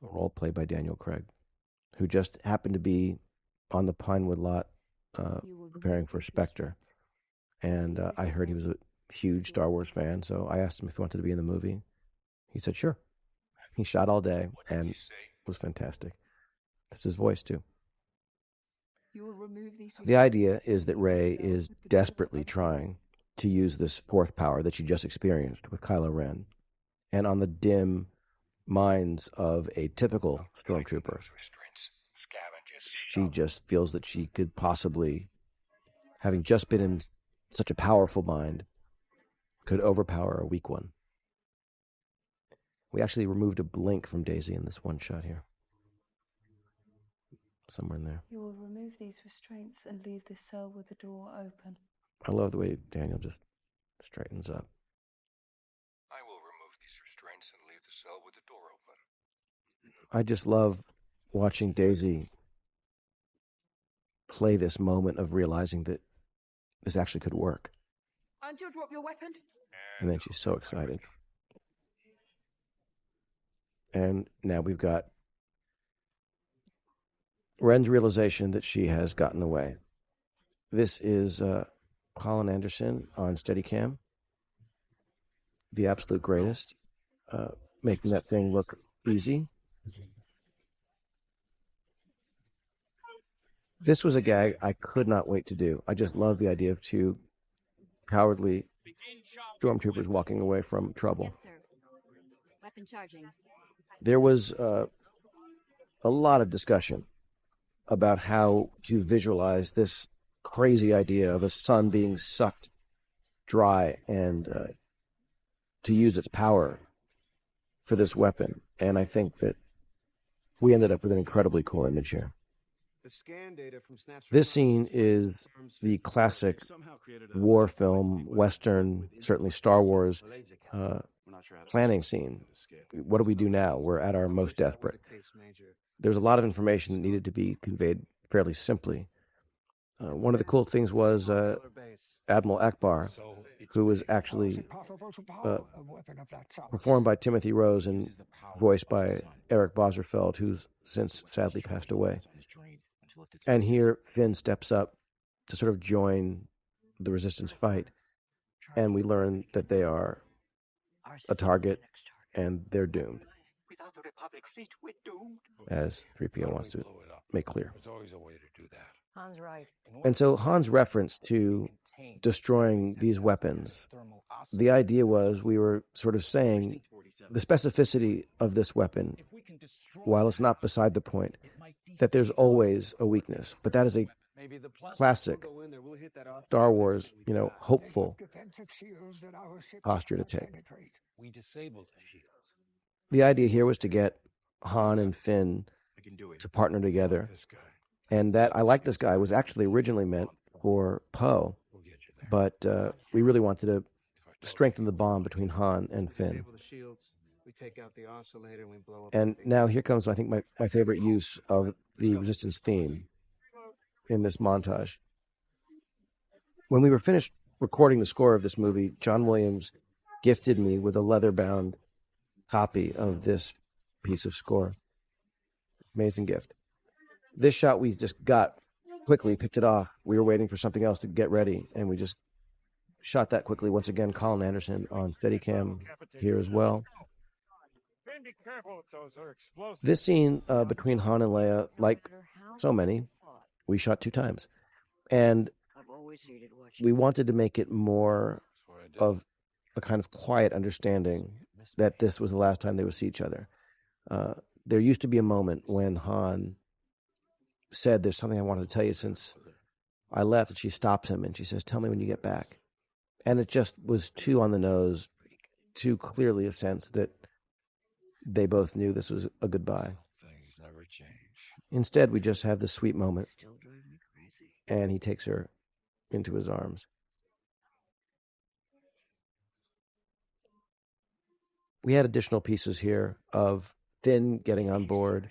S1: role played by Daniel Craig, who just happened to be on the Pinewood lot preparing for Spectre. And I heard he was a huge Star Wars fan, so I asked him if he wanted to be in the movie. He said, sure. He shot all day and was fantastic. That's his voice, too.
S4: You will remove these.
S1: The idea is that Rey is desperately trying to use this fourth power that she just experienced with Kylo Ren, and on the dim minds of a typical stormtrooper, she just feels that she could possibly, having just been in such a powerful mind, could overpower a weak one. We actually removed a blink from Daisy in this one shot here. Somewhere in there.
S4: You will remove these restraints and leave this cell with the door open.
S1: I love the way Daniel just straightens up.
S2: I will remove these restraints and leave the cell with the door open.
S1: I just love watching Daisy play this moment of realizing that this actually could work.
S4: And you'll drop your weapon?
S1: And then she's so excited. And now we've got Ren's realization that she has gotten away. This is Colin Anderson on Steadicam, the absolute greatest, making that thing look easy. This was a gag I could not wait to do. I just love the idea of two cowardly stormtroopers walking away from trouble.
S9: Yes, sir. Weapon charging.
S1: There was a lot of discussion about how to visualize this crazy idea of a sun being sucked dry and to use its power for this weapon. And I think that we ended up with an incredibly cool image here. This scene is the classic war film, Western, certainly Star Wars planning scene. What do we do now? We're at our most desperate. There's a lot of information that needed to be conveyed fairly simply. One of the cool things was Admiral Akbar, who was actually performed by Timothy Rose and voiced by Eric Bosserfeld, who's since sadly passed away. And here Finn steps up to sort of join the resistance fight, and we learn that they are a target and they're doomed, as 3PO wants to make clear.
S2: There's always a way to do that.
S9: Han's right.
S1: And so Han's reference to destroying these weapons, the idea was we were sort of saying the specificity of this weapon, while it's not beside the point, that there's always a weakness. But that is a classic Star Wars, hopeful posture to take.
S2: We disabled the shields.
S1: The idea here was to get Han and Finn to partner together. And that I like this guy was actually originally meant for Poe, but we really wanted to strengthen the bond between Han and Finn. And now here comes, I think, my favorite use of the Resistance theme in this montage. When we were finished recording the score of this movie, John Williams gifted me with a leather-bound copy of this piece of score. Amazing gift. This shot we just got quickly, picked it off. We were waiting for something else to get ready, and we just shot that quickly. Once again, Colin Anderson on Steadicam here as well. This scene between Han and Leia, like so many, we shot 2 times. And we wanted to make it more of a kind of quiet understanding that this was the last time they would see each other. There used to be a moment when Han said, there's something I wanted to tell you since I left, and she stops him and she says, tell me when you get back. And it just was too on the nose, too clearly a sense that they both knew this was a goodbye.
S2: Things never change.
S1: Instead, we just have this sweet moment, and he takes her into his arms. We had additional pieces here of Finn getting on board,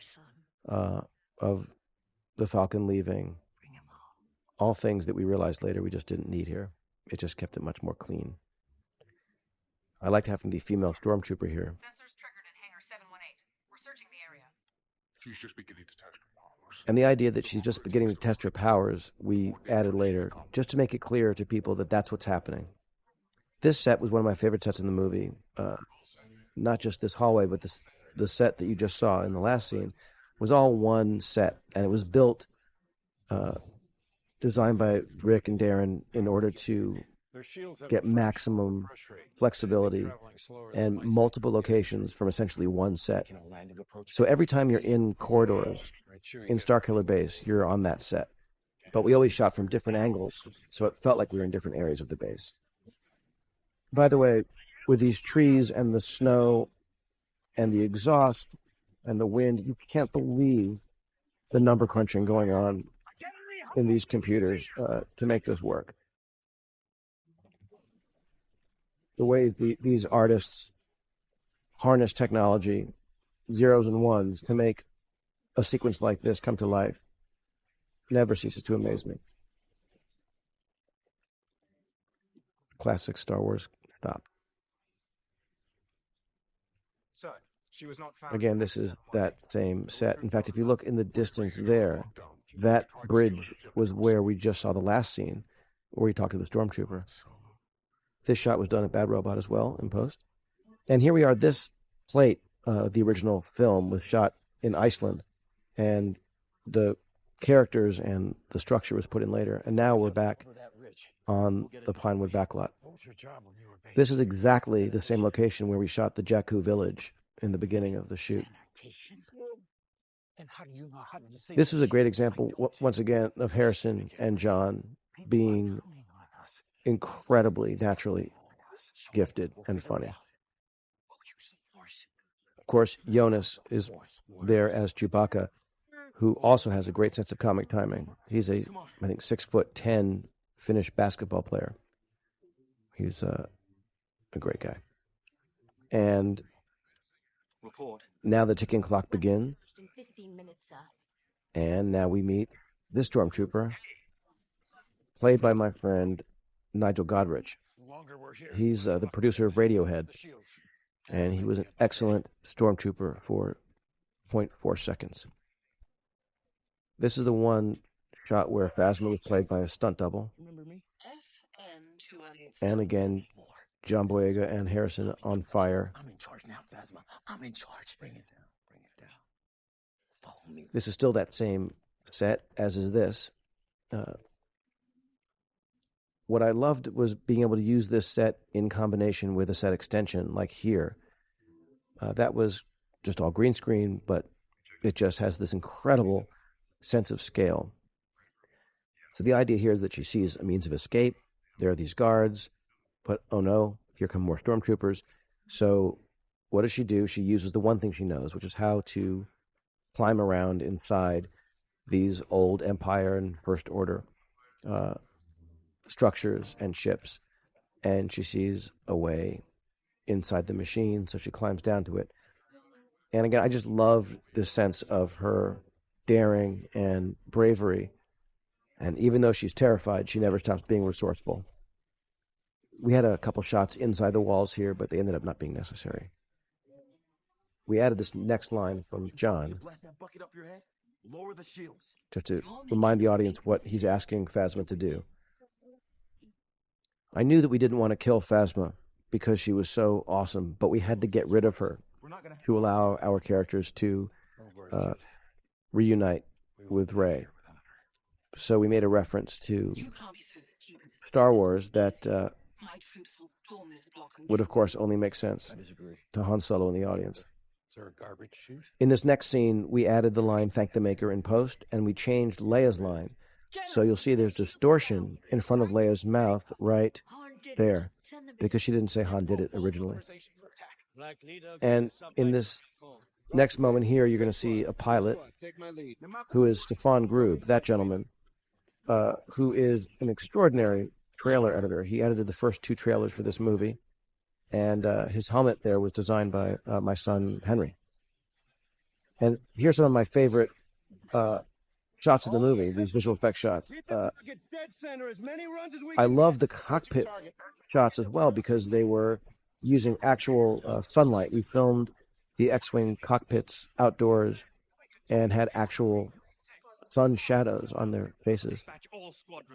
S1: of the Falcon leaving, all things that we realized later we just didn't need here. It just kept it much more clean. I liked having the female stormtrooper here.
S8: Sensors triggered in hangar 718. We're searching the area.
S2: She's just beginning to test her powers.
S1: And the idea that she's just beginning to test her powers, we added later, just to make it clear to people that that's what's happening. This set was one of my favorite sets in the movie. Not just this hallway, but the set that you just saw in the last scene was all one set. And it was built, designed by Rick and Darren in order to get maximum flexibility and multiple locations from essentially one set. So every time you're in corridors in Starkiller Base, you're on that set. But we always shot from different angles, so it felt like we were in different areas of the base. By the way, with these trees and the snow and the exhaust and the wind, you can't believe the number crunching going on in these computers to make this work. The way these artists harness technology, zeros and ones, to make a sequence like this come to life never ceases to amaze me. Classic Star Wars stop.
S5: So, she was not found.
S1: Again, this is that same set. In fact, if you look in the distance there, that bridge was where we just saw the last scene, where we talked to the stormtrooper. This shot was done at Bad Robot as well in post. And here we are. This plate, the original film, was shot in Iceland, and the characters and the structure was put in later. And now we're back on the Pinewood backlot. This is exactly the same location where we shot the Jakku village in the beginning of the shoot. This is a great example, once again, of Harrison and John being incredibly naturally gifted and funny. Of course, Jonas is there as Chewbacca, who also has a great sense of comic timing. He's I think, 6'10" Finnish basketball player. He's a great guy. And now the ticking clock begins.
S9: 15 minutes, sir.
S1: And now we meet this stormtrooper, played by my friend Nigel Godrich. He's the producer of Radiohead, and he was an excellent stormtrooper for 0.4 seconds. This is the one shot where Phasma was played by a stunt double. And again, John Boyega and Harrison on fire.
S6: I'm in charge now, Phasma. I'm in charge. Bring it down. Bring it down. Follow me.
S1: This is still that same set, as is this. What I loved was being able to use this set in combination with a set extension, like here. That was just all green screen, but it just has this incredible sense of scale. So the idea here is that she sees a means of escape. There are these guards, but oh no, here come more stormtroopers. So what does she do? She uses the one thing she knows, which is how to climb around inside these old Empire and First Order structures and ships. And she sees a way inside the machine, so she climbs down to it. And again, I just love this sense of her daring and bravery. And even though she's terrified, she never stops being resourceful. We had a couple shots inside the walls here, but they ended up not being necessary. We added this next line from John just to remind the audience what he's asking Phasma to do. I knew that we didn't want to kill Phasma because she was so awesome, but we had to get rid of her to allow our characters to reunite with Rey. So we made a reference to Star Wars that would, of course, only make sense to Han Solo in the audience. In this next scene, we added the line, "Thank the Maker," in post, and we changed Leia's line. So you'll see there's distortion in front of Leia's mouth right there, because she didn't say Han did it originally. And in this next moment here, you're going to see a pilot who is Stefan Grube, that gentleman, who is an extraordinary trailer editor. He edited the first 2 trailers for this movie, And his helmet there was designed by my son, Henry. And here's some of my favorite shots of the movie, these visual effects shots. I love the cockpit shots as well because they were using actual sunlight. We filmed the X-Wing cockpits outdoors and had actual sun shadows on their faces.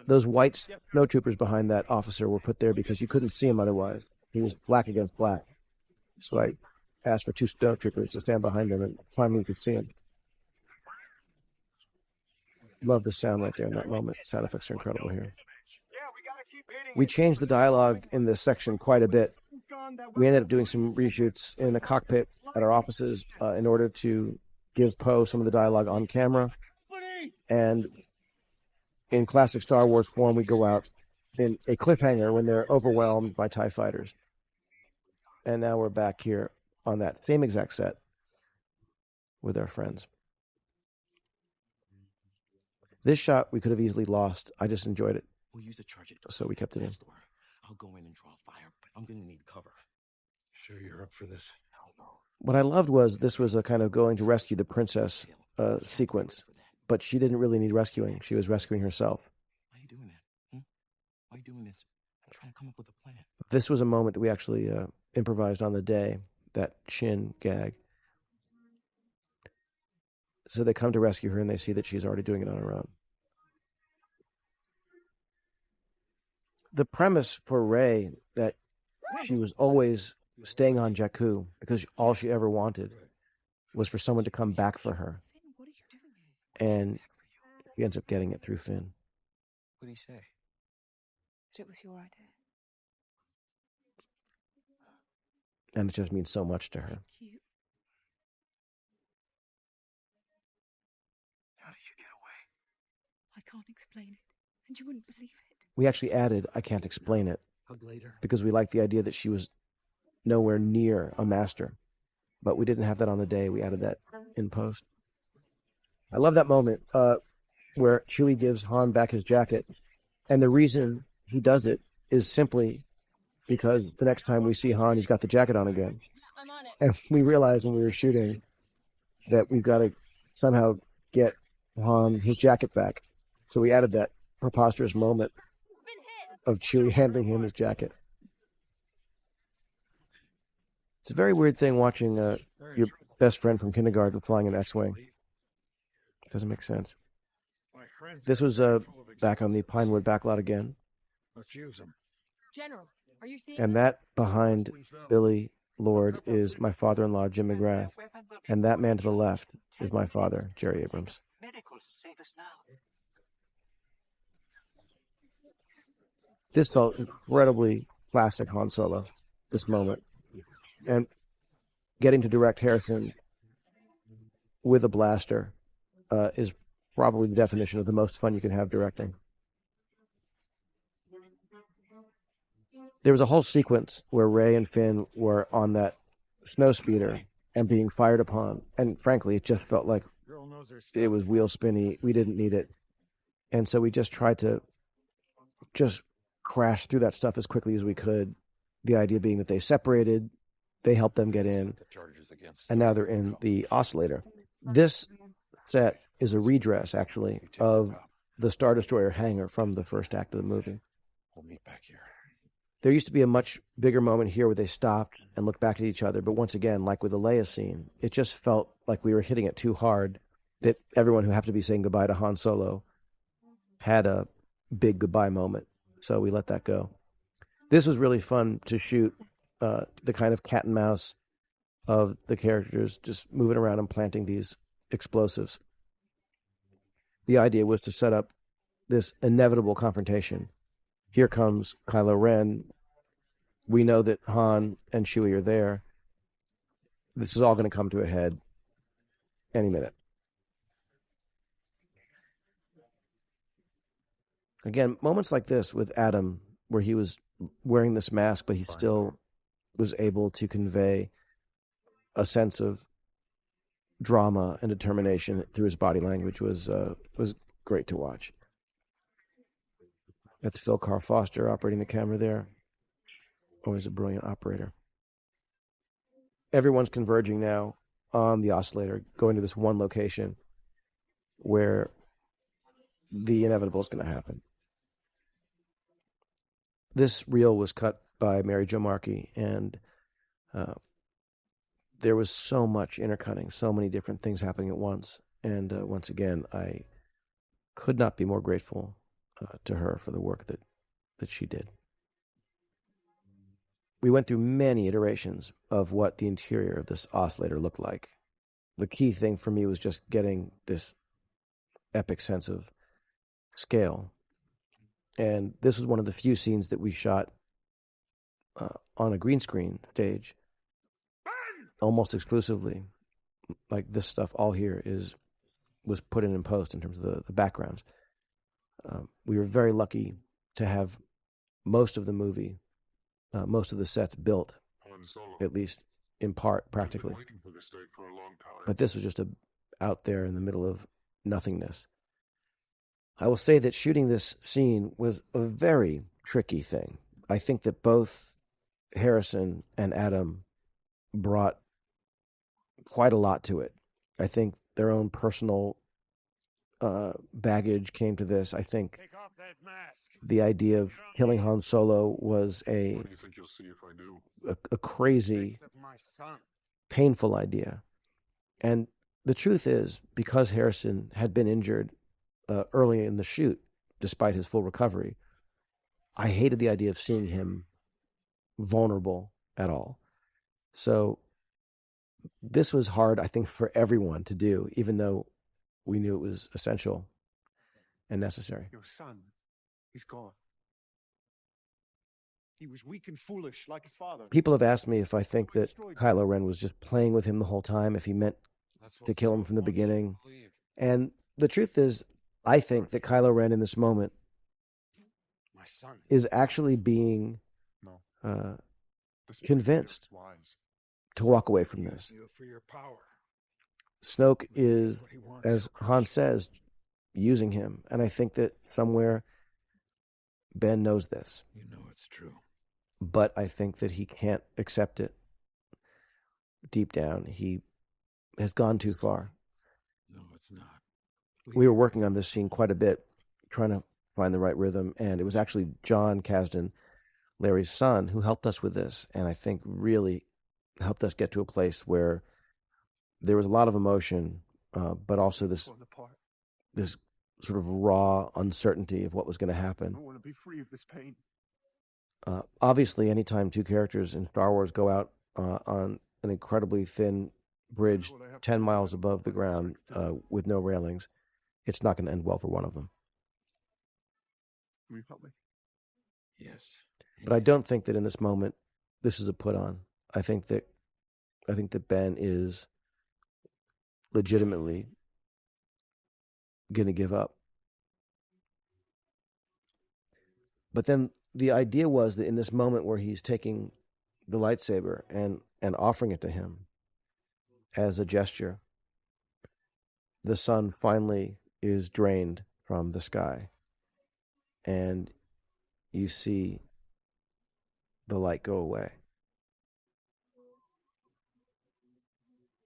S1: Those white snowtroopers behind that officer were put there because you couldn't see him otherwise. He was black against black. So I asked for 2 snowtroopers to stand behind him, and finally you could see him. Love the sound right there in that moment. Sound effects are incredible here. We changed the dialogue in this section quite a bit. We ended up doing some reshoots in a cockpit at our offices in order to give Poe some of the dialogue on camera. And in classic Star Wars form, we go out in a cliffhanger when they're overwhelmed by TIE fighters. And now we're back here on that same exact set with our friends. This shot we could have easily lost. I just enjoyed it.
S6: We'll use a charge it.
S1: So we kept it in.
S6: I'll go in and draw fire, but I'm going to need cover.
S7: Sure you're up for this?
S6: Hell no.
S1: What I loved was this was a kind of going to rescue the princess sequence, but she didn't really need rescuing. She was rescuing herself.
S6: Why are you doing that? Why are you doing this? I'm trying to come up with a plan.
S1: This was a moment that we actually improvised on the day, that chin gag. So they come to rescue her and they see that she's already doing it on her own. The premise for Rey, that she was always staying on Jakku because all she ever wanted was for someone to come back for her. And she ends up getting it through Finn.
S6: What did he say?
S4: It was your idea.
S1: And it just means so much to her.
S4: You.
S6: How did you get away?
S4: I can't explain it, and you wouldn't believe it.
S1: We actually added, I can't explain it,
S6: Hug later.
S1: because we liked the idea that she was nowhere near a master. But we didn't have that on the day. We added that in post. I love that moment where Chewie gives Han back his jacket. And the reason he does it is simply because the next time we see Han, he's got the jacket on again.
S9: I'm on it.
S1: And we realized when we were shooting that we've got to somehow get Han his jacket back. So we added that preposterous moment of Chewie handing him his jacket. It's a very weird thing watching your best friend from kindergarten flying an X-Wing. It doesn't make sense. This was back on the Pinewood backlot again.
S7: Let's use them.
S9: General, are you seeing
S1: And
S9: this?
S1: that behind Billy Lord is my father-in-law, Jim McGrath. And that man to the left is my father, Jerry Abrams.
S6: Medicals will save us now.
S1: This felt incredibly classic Han Solo, this moment. And getting to direct Harrison with a blaster is probably the definition of the most fun you can have directing. There was a whole sequence where Rey and Finn were on that snow speeder and being fired upon. And frankly, it just felt like it was wheel spinny. We didn't need it. And so we just tried to just crash through that stuff as quickly as we could. The idea being that they separated, they helped them get in, and now they're in the oscillator. This set is a redress, actually, of the Star Destroyer hangar from the first act of the movie.
S7: We'll meet back here.
S1: There used to be a much bigger moment here where they stopped and looked back at each other, but once again, like with the Leia scene, it just felt like we were hitting it too hard, that everyone who happened to be saying goodbye to Han Solo had a big goodbye moment, so we let that go. This was really fun to shoot, the kind of cat and mouse of the characters just moving around and planting these explosives. The idea was to set up this inevitable confrontation. Here comes Kylo Ren. We know that Han and Chewie are there. This is all going to come to a head any minute. Again, moments like this with Adam, where he was wearing this mask, but he still was able to convey a sense of drama and determination through his body language, was great to watch. That's Phil Carr Foster operating the camera there. Always a brilliant operator. everyone's converging now on the oscillator, going to this one location where the inevitable is going to happen. This reel was cut by Mary Jo Markey, and there was so much intercutting, so many different things happening at once. And once again, I could not be more grateful to her for the work that she did. We went through many iterations of what the interior of this oscillator looked like. The key thing for me was just getting this epic sense of scale. And this was one of the few scenes that we shot on a green screen stage, almost exclusively. Like this stuff all here was put in post in terms of the backgrounds. We were very lucky to have most of the movie, most of the sets built, at least in part, practically. But this was just out there in the middle of nothingness. I will say that shooting this scene was a very tricky thing. I think that both Harrison and Adam brought quite a lot to it. I think their own personal baggage came to this. I think the idea of killing Han Solo was a crazy, painful idea. And the truth is, because Harrison had been injured early in the shoot, despite his full recovery, I hated the idea of seeing him vulnerable at all. So this was hard, I think, for everyone to do, even though we knew it was essential and necessary.
S10: Your son, he's gone. He was weak and foolish, like his father.
S1: People have asked me if I think that Kylo Ren was just playing with him the whole time, if he meant to kill him from the beginning. And the truth is, I think that Kylo Ren in this moment is actually being convinced to walk away from this. Snoke is, as Han says, using him. And I think that somewhere Ben knows this.
S6: You know it's true.
S1: But I think that he can't accept it deep down. He has gone too far.
S6: No, it's not.
S1: We were working on this scene quite a bit, trying to find the right rhythm. And it was actually John Kasdan, Larry's son, who helped us with this. And I think really helped us get to a place where there was a lot of emotion, but also this sort of raw uncertainty of what was going to happen.
S10: I want to be free of this pain.
S1: Obviously, anytime two characters in Star Wars go out on an incredibly thin bridge 10 miles above the ground with no railings, it's not going to end well for one of them.
S10: Will you help me?
S6: Yes.
S1: But I don't think that in this moment, this is a put on. I think that Ben is legitimately going to give up. But then the idea was that in this moment where he's taking the lightsaber and offering it to him as a gesture, the sun finally is drained from the sky, and you see the light go away.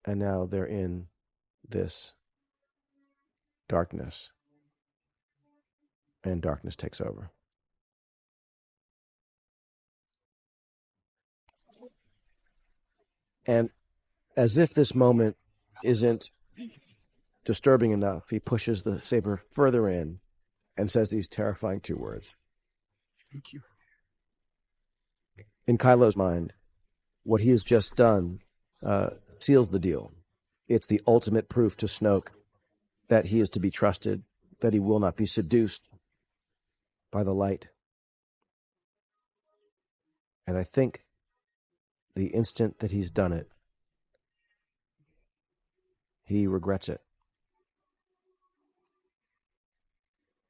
S1: And now they're in this darkness, and darkness takes over. And as if this moment isn't disturbing enough, he pushes the saber further in and says these terrifying two words.
S10: Thank you.
S1: In Kylo's mind, what he has just done seals the deal. It's the ultimate proof to Snoke that he is to be trusted, that he will not be seduced by the light. And I think the instant that he's done it, he regrets it.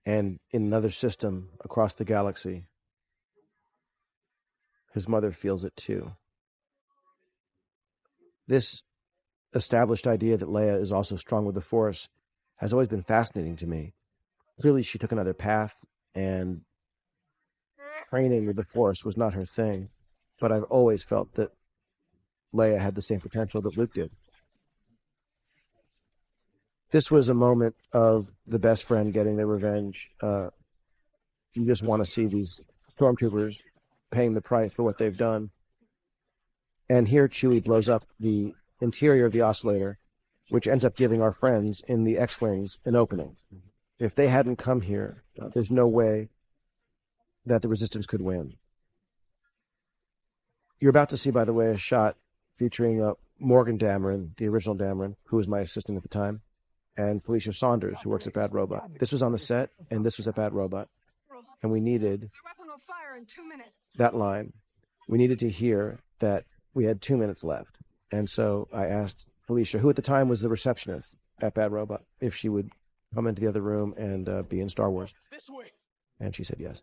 S1: And in another system across the galaxy, his mother feels it too. This established idea that Leia is also strong with the Force has always been fascinating to me. Clearly, she took another path, and training with the Force was not her thing. But I've always felt that Leia had the same potential that Luke did. This was a moment of the best friend getting their revenge. You just want to see these stormtroopers paying the price for what they've done. And here Chewie blows up the interior of the oscillator, which ends up giving our friends in the X-Wings an opening. If they hadn't come here, there's no way that the Resistance could win. You're about to see, by the way, a shot featuring Morgan Dameron, the original Dameron, who was my assistant at the time, and Felicia Saunders, who works at Bad Robot. This was on the set, and this was at Bad Robot. And we needed that line. We needed to hear that we had 2 minutes left. And so I asked Felicia, who at the time was the receptionist at Bad Robot, if she would come into the other room and be in Star Wars. And she said yes.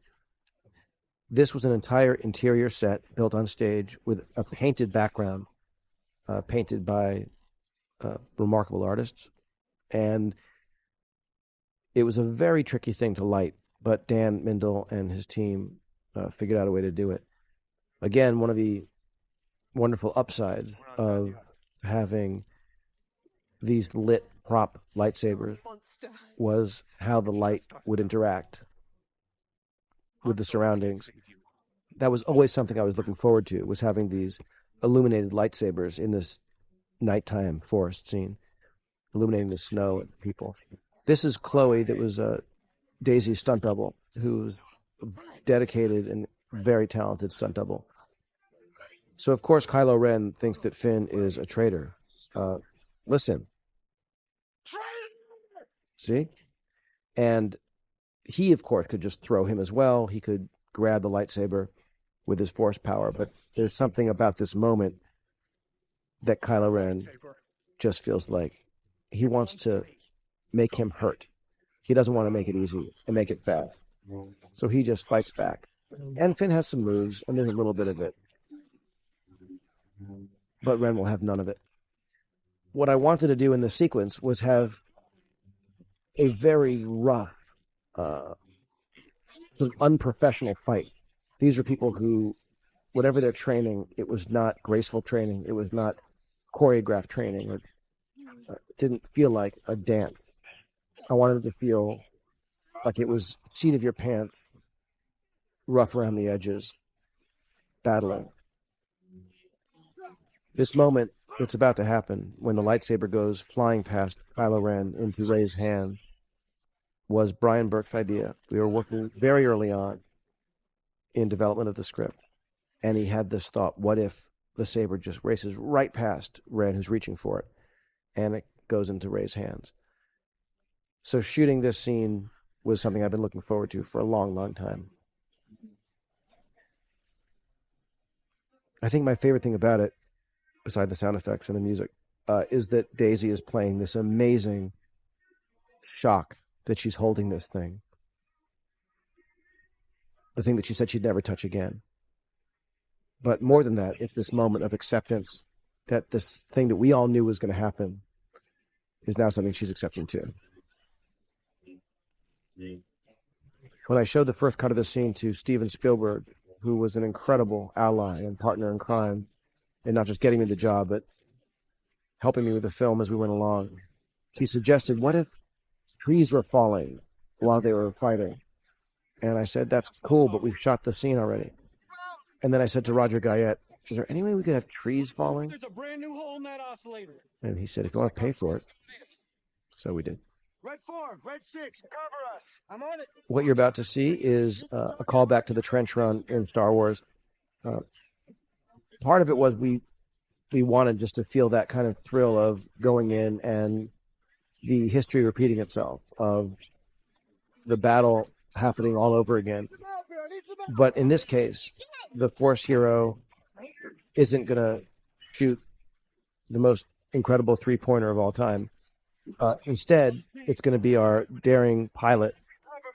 S1: This was an entire interior set built on stage with a painted background, painted by remarkable artists. And it was a very tricky thing to light, but Dan Mindel and his team figured out a way to do it. Again, one of the wonderful upsides of having these lit prop lightsabers was how the light would interact with the surroundings. That was always something I was looking forward to, was having these illuminated lightsabers in this nighttime forest scene, illuminating the snow and people. This is Chloe, that was Daisy's stunt double, who's a dedicated and very talented stunt double. So, of course, Kylo Ren thinks that Finn is a traitor. Listen. See? And he, of course, could just throw him as well. He could grab the lightsaber with his force power. But there's something about this moment that Kylo Ren just feels like he wants to make him hurt. He doesn't want to make it easy and make it fast. So he just fights back. And Finn has some moves, and there's a little bit of it. But Ren will have none of it. What I wanted to do in this sequence was have a very rough, sort of unprofessional fight. These are people who, whatever their training, it was not graceful training. It was not choreographed training. It didn't feel like a dance. I wanted it to feel like it was seat of your pants, rough around the edges, battling. This moment that's about to happen, when the lightsaber goes flying past Kylo Ren into Rey's hand, was Brian Burke's idea. We were working very early on in development of the script, and he had this thought: what if the saber just races right past Ren, who's reaching for it, and it goes into Rey's hands? So shooting this scene was something I've been looking forward to for a long, long time. I think my favorite thing about it, beside the sound effects and the music, is that Daisy is playing this amazing shock that she's holding this thing. The thing that she said she'd never touch again. But more than that, it's this moment of acceptance that this thing that we all knew was going to happen is now something she's accepting too. When I showed the first cut of the scene to Steven Spielberg, who was an incredible ally and partner in crime, and not just getting me the job, but helping me with the film as we went along, he suggested, what if trees were falling while they were fighting? And I said, that's cool, but we've shot the scene already. And then I said to Roger Guyette, is there any way we could have trees falling?
S11: There's a brand new hole in that oscillator.
S1: And he said, if you want to pay for it. So we did.
S11: Red 4, Red 6, cover us. I'm on it.
S1: What you're about to see is a callback to the trench run in Star Wars. Part of it was we wanted just to feel that kind of thrill of going in and the history repeating itself, of the battle happening all over again. But in this case, the Force hero isn't going to shoot the most incredible three-pointer of all time. Instead, it's going to be our daring pilot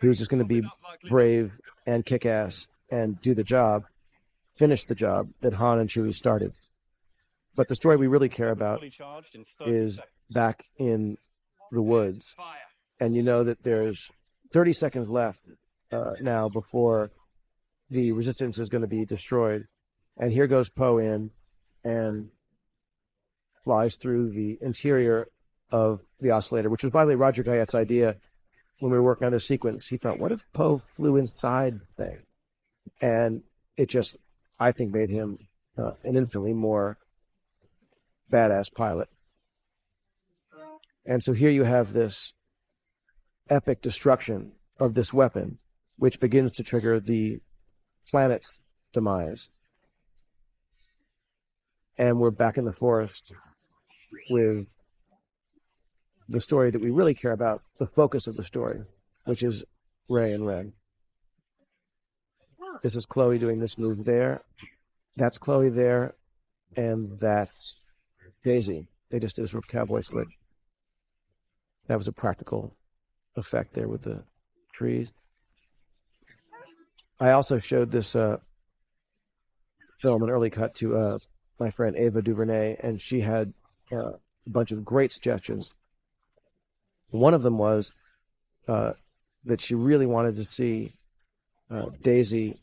S1: who's just going to be brave and kick-ass and do the job, finish the job that Han and Chewie started. But the story we really care about is back in the woods. And you know that there's 30 seconds left now before the Resistance is going to be destroyed. And here goes Poe in, and flies through the interior of the oscillator, which was, by the way, Roger Guyette's idea when we were working on this sequence. He thought, what if Poe flew inside the thing? And it just, I think, made him an infinitely more badass pilot. And so here you have this epic destruction of this weapon, which begins to trigger the planet's demise. And we're back in the forest with the story that we really care about, the focus of the story, which is Rey and Ren. This is Chloe doing this move there. That's Chloe there. And that's Daisy. They just did a sort of cowboy switch. That was a practical effect there with the trees. I also showed this film, an early cut, to my friend Ava DuVernay, and she had a bunch of great suggestions. One of them was that she really wanted to see Daisy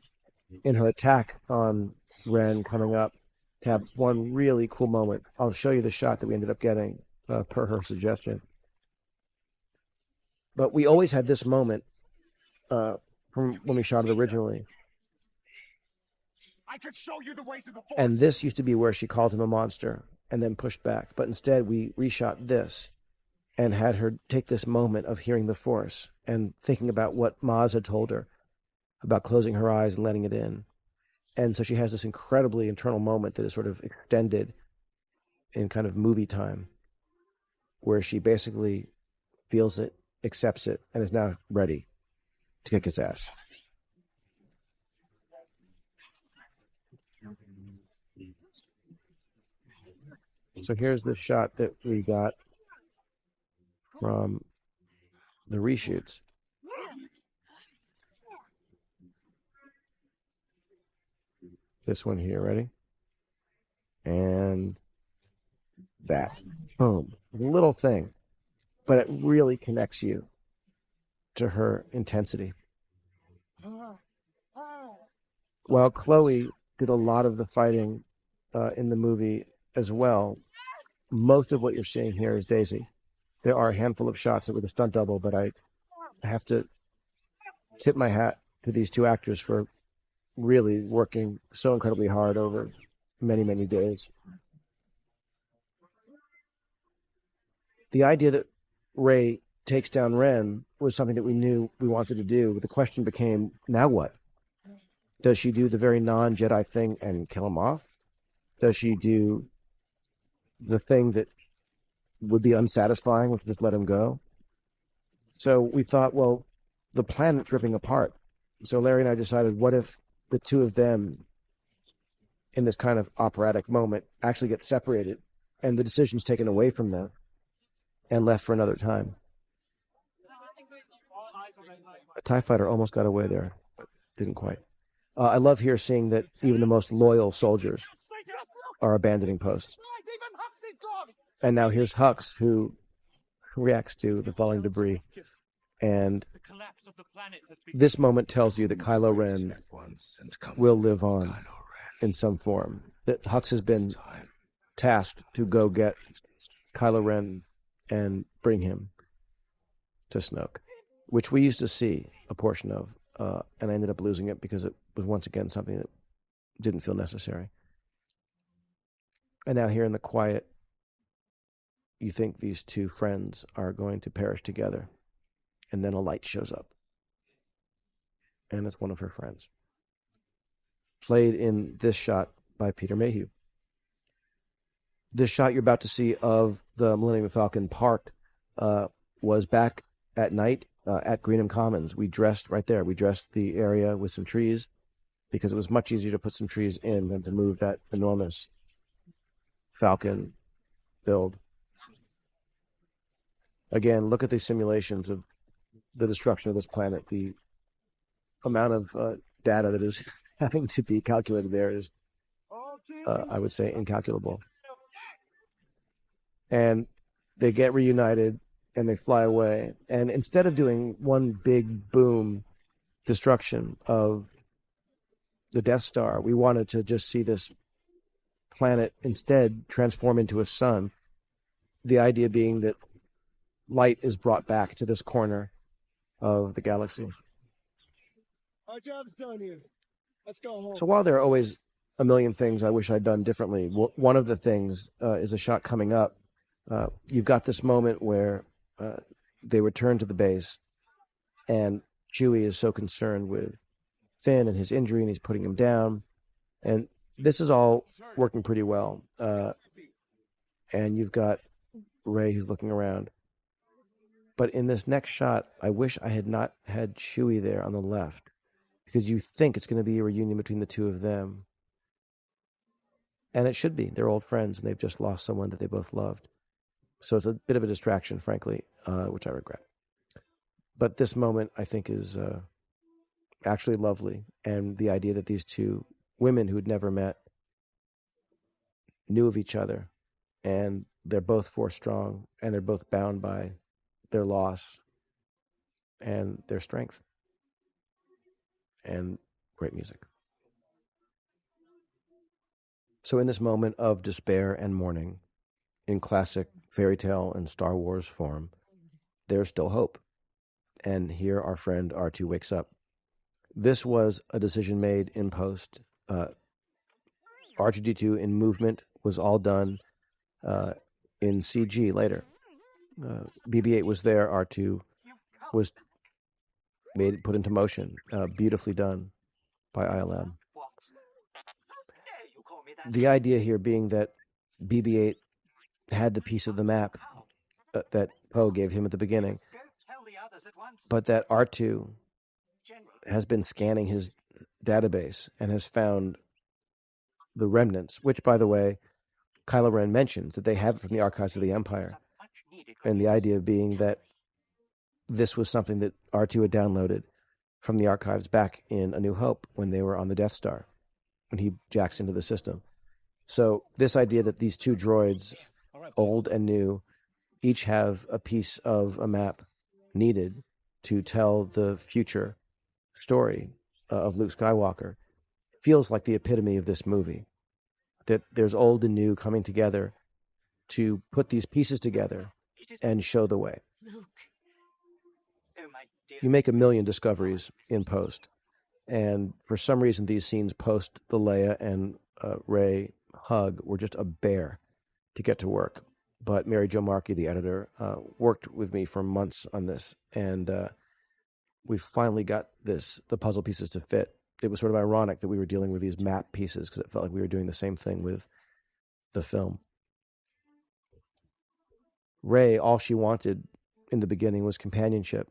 S1: in her attack on Ren coming up to have one really cool moment. I'll show you the shot that we ended up getting per her suggestion. But we always had this moment from when we shot it originally.
S11: I could show you the ways of the Force.
S1: And this used to be where she called him a monster and then pushed back. But instead, we reshot this and had her take this moment of hearing the Force and thinking about what Maz had told her about closing her eyes and letting it in. And so she has this incredibly internal moment that is sort of extended in kind of movie time, where she basically feels it, accepts it, and is now ready to kick his ass. So here's the shot that we got from the reshoots. This one here, ready? And that. Boom. Little thing. But it really connects you to her intensity. While Chloe did a lot of the fighting in the movie as well, most of what you're seeing here is Daisy. There are a handful of shots that were the stunt double, but I have to tip my hat to these two actors for really working so incredibly hard over many, many days. The idea that Rey takes down Ren was something that we knew we wanted to do. The question became, now what? Does she do the very non-Jedi thing and kill him off? Does she do the thing that would be unsatisfying, which is just let him go? So we thought, well, the planet's ripping apart. So Larry and I decided, what if the two of them, in this kind of operatic moment, actually get separated and the decision's taken away from them and left for another time? A TIE fighter almost got away there, but didn't quite. I love here seeing that even the most loyal soldiers are abandoning posts. And now here's Hux, who reacts to the falling debris. And this moment tells you that Kylo Ren will live on in some form. That Hux has been tasked to go get Kylo Ren and bring him to Snoke, which we used to see a portion of, and I ended up losing it because it was once again something that didn't feel necessary. And now here in the quiet, you think these two friends are going to perish together, and then a light shows up, and it's one of her friends, played in this shot by Peter Mayhew. This shot you're about to see of the Millennium Falcon parked was back at night at Greenham Commons. We dressed right there. We dressed the area with some trees because it was much easier to put some trees in than to move that enormous Falcon build. Again, look at these simulations of the destruction of this planet. The amount of data that is having to be calculated there is, I would say, incalculable. And they get reunited and they fly away. And instead of doing one big boom destruction of the Death Star, we wanted to just see this planet instead transform into a sun. The idea being that light is brought back to this corner of the galaxy.
S11: Our job's done here. Let's go home.
S1: So while there are always a million things I wish I'd done differently, one of the things is a shot coming up. You've got this moment where they return to the base, and Chewie is so concerned with Finn and his injury, and he's putting him down. And this is all working pretty well. And you've got Rey who's looking around. But in this next shot, I wish I had not had Chewie there on the left, because you think it's going to be a reunion between the two of them. And it should be. They're old friends, and they've just lost someone that they both loved. So it's a bit of a distraction, frankly, which I regret. But this moment, I think, is actually lovely. And the idea that these two women who'd never met knew of each other, and they're both Force strong, and they're both bound by their loss and their strength. And great music. So in this moment of despair and mourning, in classic fairy tale and Star Wars form, there's still hope. And here our friend R2 wakes up. This was a decision made in post. R2-D2 in movement was all done in CG later. BB-8 was there. R2 was put into motion, beautifully done by ILM. The idea here being that BB-8 had the piece of the map that Poe gave him at the beginning, but that R2 has been scanning his database and has found the remnants, which, by the way, Kylo Ren mentions that they have it from the archives of the Empire. And the idea being that this was something that R2 had downloaded from the archives back in A New Hope when they were on the Death Star, when he jacks into the system. So this idea that these two droids, old and new, each have a piece of a map needed to tell the future story of Luke Skywalker feels like the epitome of this movie. That there's old and new coming together to put these pieces together and show the way. You make a million discoveries in post, and for some reason these scenes post the Leia and Rey hug were just a bear to get to work. But Mary Jo Markey, the editor, worked with me for months on this, and we finally got the puzzle pieces to fit. It was sort of ironic that we were dealing with these map pieces, because it felt like we were doing the same thing with the film. Rey, all she wanted in the beginning was companionship,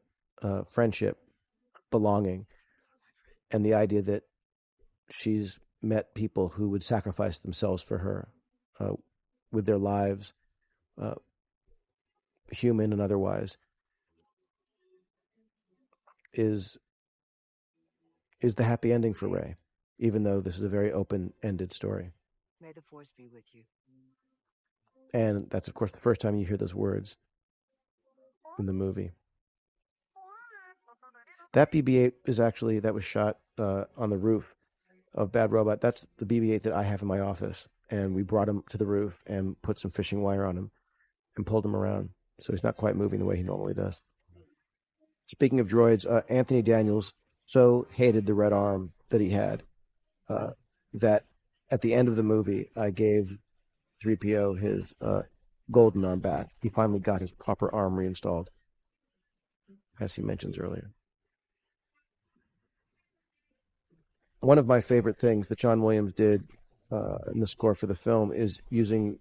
S1: friendship, belonging, and the idea that she's met people who would sacrifice themselves for her with their lives, human and otherwise, is the happy ending for Rey, even though this is a very open-ended story.
S12: May the Force be with you.
S1: And that's, of course, the first time you hear those words in the movie. That BB-8 that was shot on the roof of Bad Robot. That's the BB-8 that I have in my office. And we brought him to the roof and put some fishing wire on him and pulled him around. So he's not quite moving the way he normally does. Speaking of droids, Anthony Daniels so hated the red arm that he had that at the end of the movie, I gave 3PO his golden arm back. He finally got his proper arm reinstalled, as he mentions earlier. One of my favorite things that John Williams did in the score for the film is using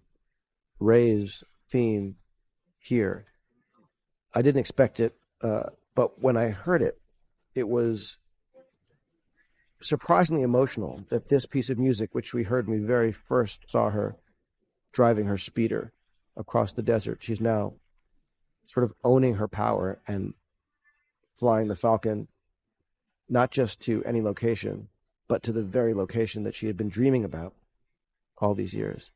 S1: Rey's theme here. I didn't expect it, but when I heard it, it was surprisingly emotional that this piece of music, which we heard when we very first saw her driving her speeder across the desert, she's now sort of owning her power and flying the Falcon, not just to any location, but to the very location that she had been dreaming about all these years.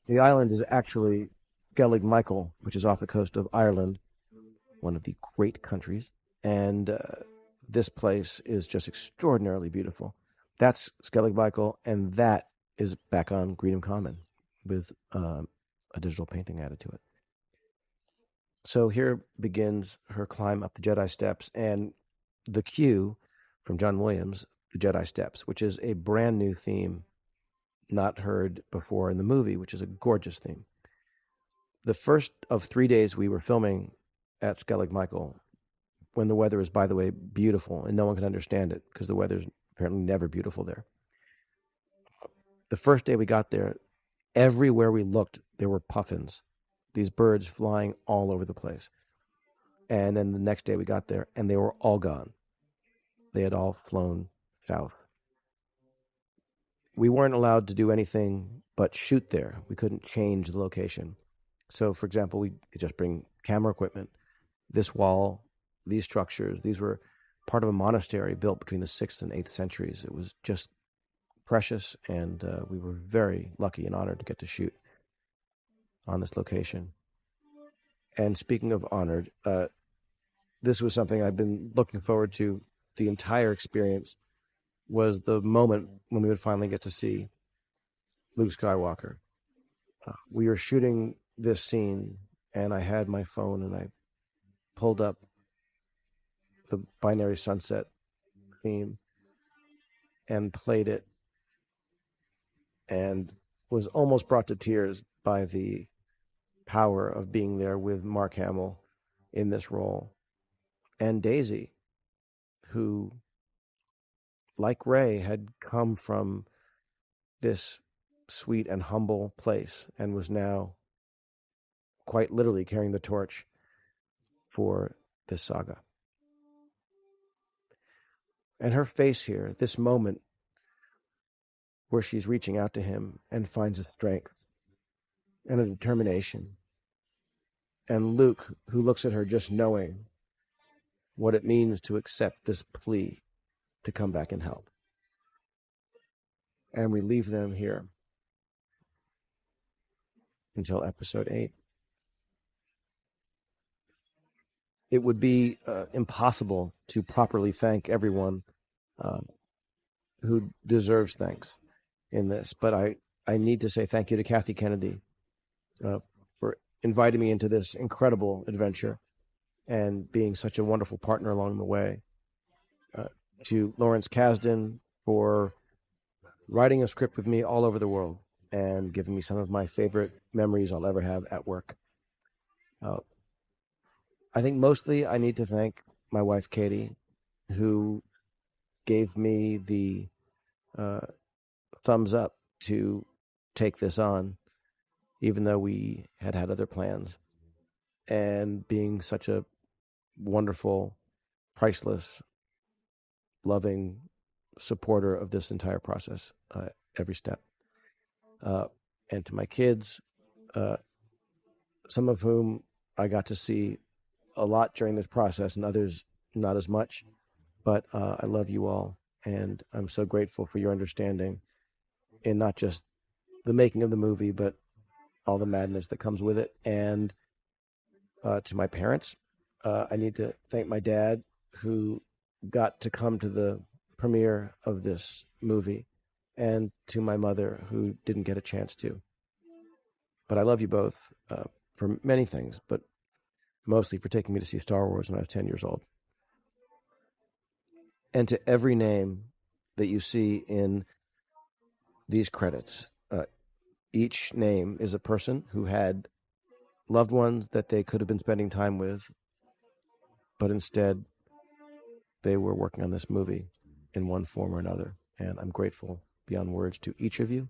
S1: The island is actually Skellig Michael, which is off the coast of Ireland, one of the great countries. And this place is just extraordinarily beautiful. That's Skellig Michael, and that is back on Greenham Common with a digital painting added to it. So here begins her climb up the Jedi steps, and the cue from John Williams, the Jedi Steps, which is a brand new theme not heard before in the movie, which is a gorgeous theme. The first of 3 days we were filming at Skellig Michael, when the weather is, by the way, beautiful, and no one can understand it because the weather is apparently never beautiful there. The first day we got there, everywhere we looked, there were puffins, these birds flying all over the place. And then the next day we got there, and they were all gone. They had all flown south. We weren't allowed to do anything but shoot there. We couldn't change the location. So, for example, we could just bring camera equipment. This wall, these structures, these were part of a monastery built between the 6th and 8th centuries. It was just precious, and we were very lucky and honored to get to shoot on this location. And speaking of honored, this was something I've been looking forward to the entire experience, was the moment when we would finally get to see Luke Skywalker. We were shooting this scene, and I had my phone, and I pulled up the Binary Sunset theme and played it, and was almost brought to tears by the power of being there with Mark Hamill in this role, and Daisy, who, like Rey, had come from this sweet and humble place and was now quite literally carrying the torch for this saga. And her face here, this moment where she's reaching out to him and finds a strength and a determination. And Luke, who looks at her just knowing what it means to accept this plea to come back and help. And we leave them here until episode 8. It would be impossible to properly thank everyone who deserves thanks in this, but I need to say thank you to Kathy Kennedy for inviting me into this incredible adventure and being such a wonderful partner along the way. To Lawrence Kasdan for writing a script with me all over the world and giving me some of my favorite memories I'll ever have at work. I think mostly I need to thank my wife, Katie, who gave me the thumbs up to take this on, even though we had other plans, and being such a wonderful, priceless, loving supporter of this entire process, every step. And to my kids, some of whom I got to see a lot during this process and others not as much, but I love you all, and I'm so grateful for your understanding in not just the making of the movie, but all the madness that comes with it. And to my parents, I need to thank my dad, who got to come to the premiere of this movie, and to my mother, who didn't get a chance to. But I love you both for many things, but mostly for taking me to see Star Wars when I was 10 years old. And to every name that you see in these credits, each name is a person who had loved ones that they could have been spending time with, but instead they were working on this movie in one form or another. And I'm grateful beyond words to each of you,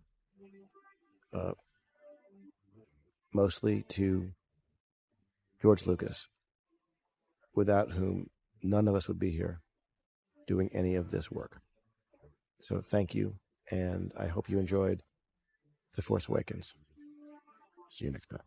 S1: mostly to George Lucas, without whom none of us would be here doing any of this work. So thank you, and I hope you enjoyed The Force Awakens. See you next time.